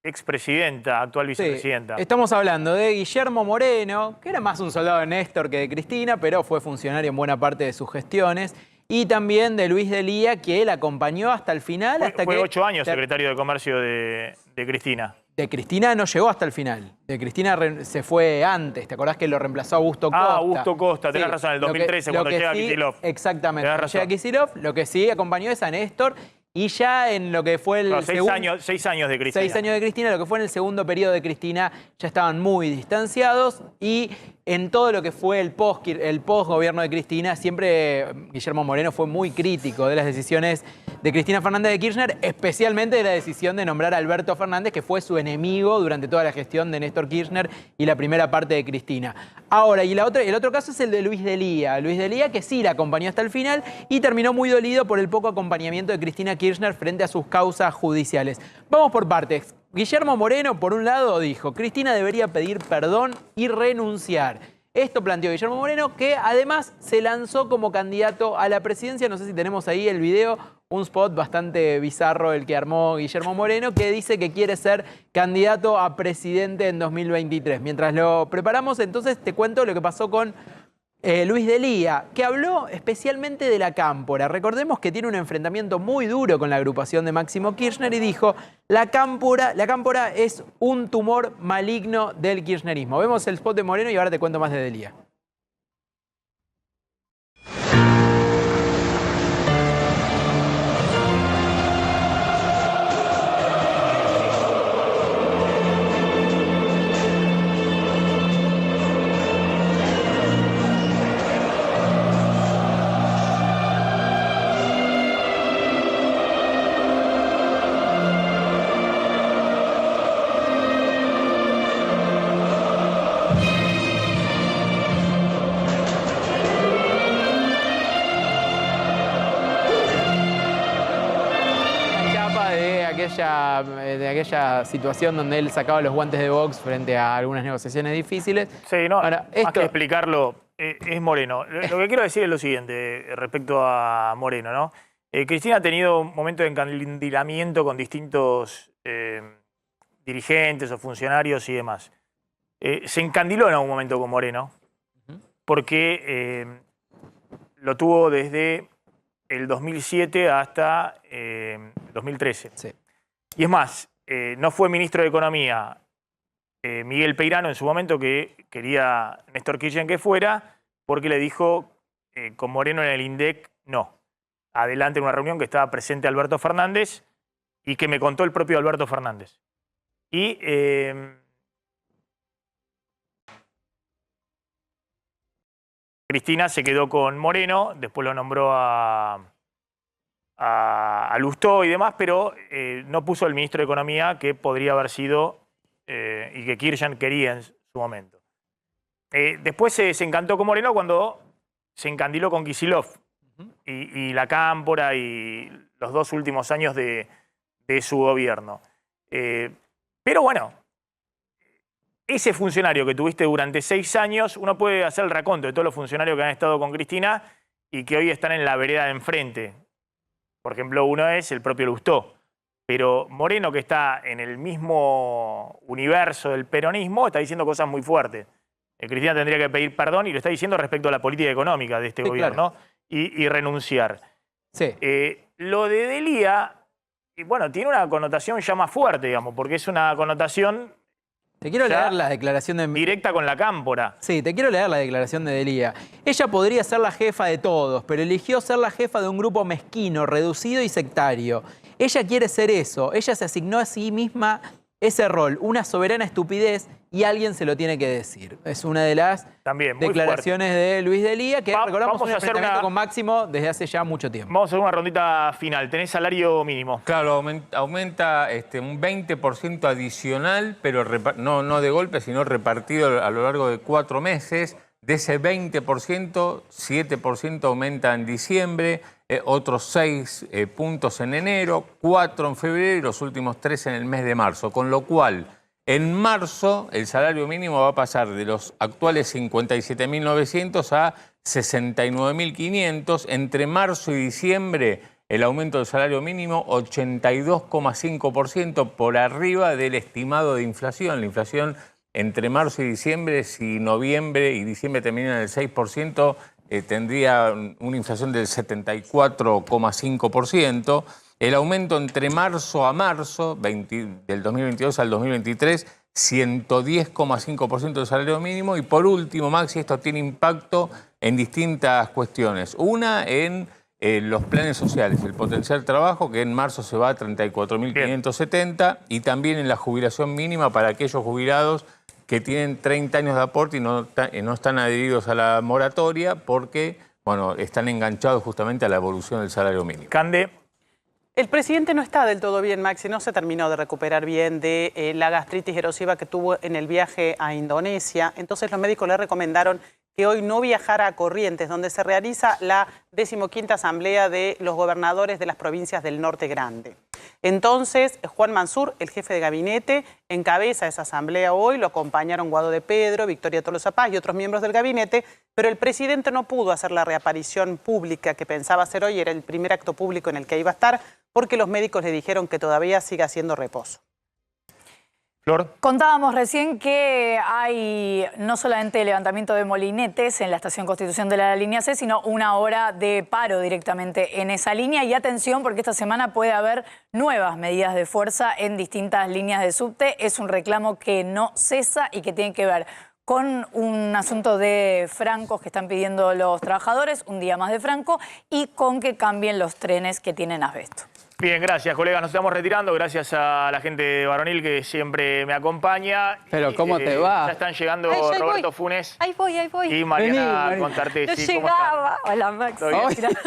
expresidenta, actual vicepresidenta. Sí, estamos hablando de Guillermo Moreno, que era más un soldado de Néstor que de Cristina, pero fue funcionario en buena parte de sus gestiones. Y también de Luis Delía, que él acompañó hasta el final. Fue 8 años secretario de Comercio de Cristina. De Cristina no llegó hasta el final. De Cristina se fue antes. ¿Te acordás que lo reemplazó Augusto Costa? Augusto Costa, tenés razón, en el 2013, cuando llega Kicillof. Exactamente, cuando llega Kicillof, lo que sí acompañó es a Néstor. Y ya en lo que fue el 6 años de Cristina. 6 años de Cristina, lo que fue en el segundo periodo de Cristina, ya estaban muy distanciados. Y en todo lo que fue el post-gobierno de Cristina, siempre Guillermo Moreno fue muy crítico de las decisiones de Cristina Fernández de Kirchner, especialmente de la decisión de nombrar a Alberto Fernández, que fue su enemigo durante toda la gestión de Néstor Kirchner y la primera parte de Cristina. Ahora, y el otro caso es el de Luis Delía. Luis Delía, que sí la acompañó hasta el final y terminó muy dolido por el poco acompañamiento de Cristina Kirchner frente a sus causas judiciales. Vamos por partes. Guillermo Moreno, por un lado, dijo, Cristina debería pedir perdón y renunciar. Esto planteó Guillermo Moreno, que además se lanzó como candidato a la presidencia. No sé si tenemos ahí el video, un spot bastante bizarro el que armó Guillermo Moreno, que dice que quiere ser candidato a presidente en 2023. Mientras lo preparamos, entonces te cuento lo que pasó con Luis D'Elia, que habló especialmente de la Cámpora. Recordemos que tiene un enfrentamiento muy duro con la agrupación de Máximo Kirchner y dijo: la Cámpora es un tumor maligno del kirchnerismo. Vemos el spot de Moreno y ahora te cuento más de D'Elia. De aquella situación donde él sacaba los guantes de box frente a algunas negociaciones difíciles. Sí, no, ahora, más que explicarlo, es Moreno. Lo que quiero decir es lo siguiente respecto a Moreno, ¿no? Cristina ha tenido un momento de encandilamiento con distintos dirigentes o funcionarios y demás. Se encandiló en algún momento con Moreno porque lo tuvo desde el 2007 hasta 2013. Sí. Y es más, no fue ministro de Economía Miguel Peirano en su momento, que quería Néstor Kirchner que fuera, porque le dijo con Moreno en el INDEC no. Adelante en una reunión que estaba presente Alberto Fernández y que me contó el propio Alberto Fernández. Y Cristina se quedó con Moreno, después lo nombró a Lustó y demás, pero no puso el ministro de Economía que podría haber sido y que Kirchner quería en su momento. Después se encantó con Moreno cuando se encandiló con Kicillof y la Cámpora y los 2 últimos años de su gobierno. Pero bueno, ese funcionario que tuviste durante 6 años, uno puede hacer el raconto de todos los funcionarios que han estado con Cristina y que hoy están en la vereda de enfrente. Por ejemplo, uno es el propio Lustó. Pero Moreno, que está en el mismo universo del peronismo, está diciendo cosas muy fuertes. Cristina tendría que pedir perdón y lo está diciendo respecto a la política económica de este gobierno, claro, y renunciar. Sí. Lo de D'Elia, bueno, tiene una connotación ya más fuerte, digamos, porque es una connotación... Te quiero leer la declaración de... Directa con la Cámpora. Sí, te quiero leer la declaración de D'Elia. Ella podría ser la jefa de todos, pero eligió ser la jefa de un grupo mezquino, reducido y sectario. Ella quiere ser eso. Ella se asignó a sí misma ese rol, una soberana estupidez, y alguien se lo tiene que decir. Es una de las declaraciones de Luis D'Elia, que recordamos un enfrentamiento con Máximo desde hace ya mucho tiempo. Vamos a hacer una rondita final. ¿Tenés salario mínimo? Claro, aumenta un 20% adicional, pero no de golpe, sino repartido a lo largo de 4 meses. De ese 20%, 7% aumenta en diciembre, otros 6 puntos en enero, 4 en febrero y los últimos 3 en el mes de marzo. Con lo cual, en marzo el salario mínimo va a pasar de los actuales 57.900 a 69.500. Entre marzo y diciembre, el aumento del salario mínimo 82,5% por arriba del estimado de inflación. La inflación entre marzo y diciembre, si noviembre y diciembre terminan en el 6%, tendría una inflación del 74,5%. El aumento entre marzo a marzo, del 2022 al 2023, 110,5% del salario mínimo. Y por último, Maxi, esto tiene impacto en distintas cuestiones. Una en los planes sociales, el potencial trabajo, que en marzo se va a 34.570, y también en la jubilación mínima para aquellos jubilados que tienen 30 años de aporte y no están adheridos a la moratoria porque, bueno, están enganchados justamente a la evolución del salario mínimo. Cande. El presidente no está del todo bien, Maxi, no se terminó de recuperar bien de la gastritis erosiva que tuvo en el viaje a Indonesia. Entonces los médicos le recomendaron que hoy no viajara a Corrientes, donde se realiza la 15ª Asamblea de los Gobernadores de las Provincias del Norte Grande. Entonces, Juan Mansur, el jefe de gabinete, encabeza esa asamblea hoy, lo acompañaron Guado de Pedro, Victoria Tolosa Paz y otros miembros del gabinete, pero el presidente no pudo hacer la reaparición pública que pensaba hacer hoy, era el primer acto público en el que iba a estar, porque los médicos le dijeron que todavía sigue haciendo reposo. Flor. Contábamos recién que hay no solamente levantamiento de molinetes en la estación Constitución de la línea C, sino una hora de paro directamente en esa línea. Y atención, porque esta semana puede haber nuevas medidas de fuerza en distintas líneas de subte. Es un reclamo que no cesa y que tiene que ver con un asunto de francos que están pidiendo los trabajadores, un día más de franco, y con que cambien los trenes que tienen asbesto. Bien, gracias, colegas. Nos estamos retirando. Gracias a la gente de Varonil que siempre me acompaña. Pero ¿cómo te va? Ya están llegando Ay, Roberto Funes Ahí voy. y Mariana Vení. Contarte. No Sí, ¿cómo llegaba. Hola, Maxi. ¿Todo bien?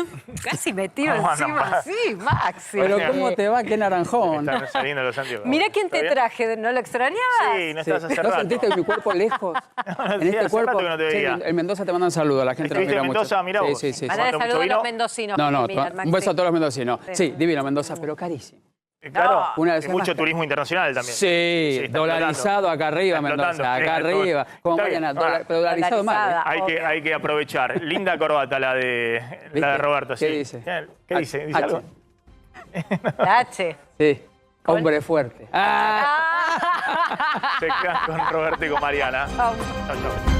Casi me tiro ¿Cómo andan, encima. pa? Sí, Maxi. Pero ¿cómo te va? Qué naranjón. Están saliendo los anteojos. Mira quién ¿Está te bien? traje. ¿No lo extrañabas? Sí, no estás hace ¿No rato. sentiste mi cuerpo lejos? En Sí, este hace cuerpo. rato que no te Sí, veía. en Mendoza te mandan saludos. La gente nos ¿Estuviste mira en mucho. Mendoza? Mirá vos. Sí. Mandale ¿Mucho saludos a vino? los mendocinos. No, que miran, Maxi. un beso a todos los mendocinos. Sí, divino Mendoza, pero carísimo. Claro, Una vez y más mucho caro. turismo internacional también. Sí, está dolarizado explotando. acá arriba, Está Mendoza, explotando, acá sí, todo. arriba. Como Está bien. mañana, dolarizado mal. Hay que aprovechar. Linda corbata la de Roberto. ¿Qué sí. dice? ¿Qué dice? ¿Dice algo? H. Sí, hombre fuerte. Se quedan con Roberto y con Mariana. Chau, chau.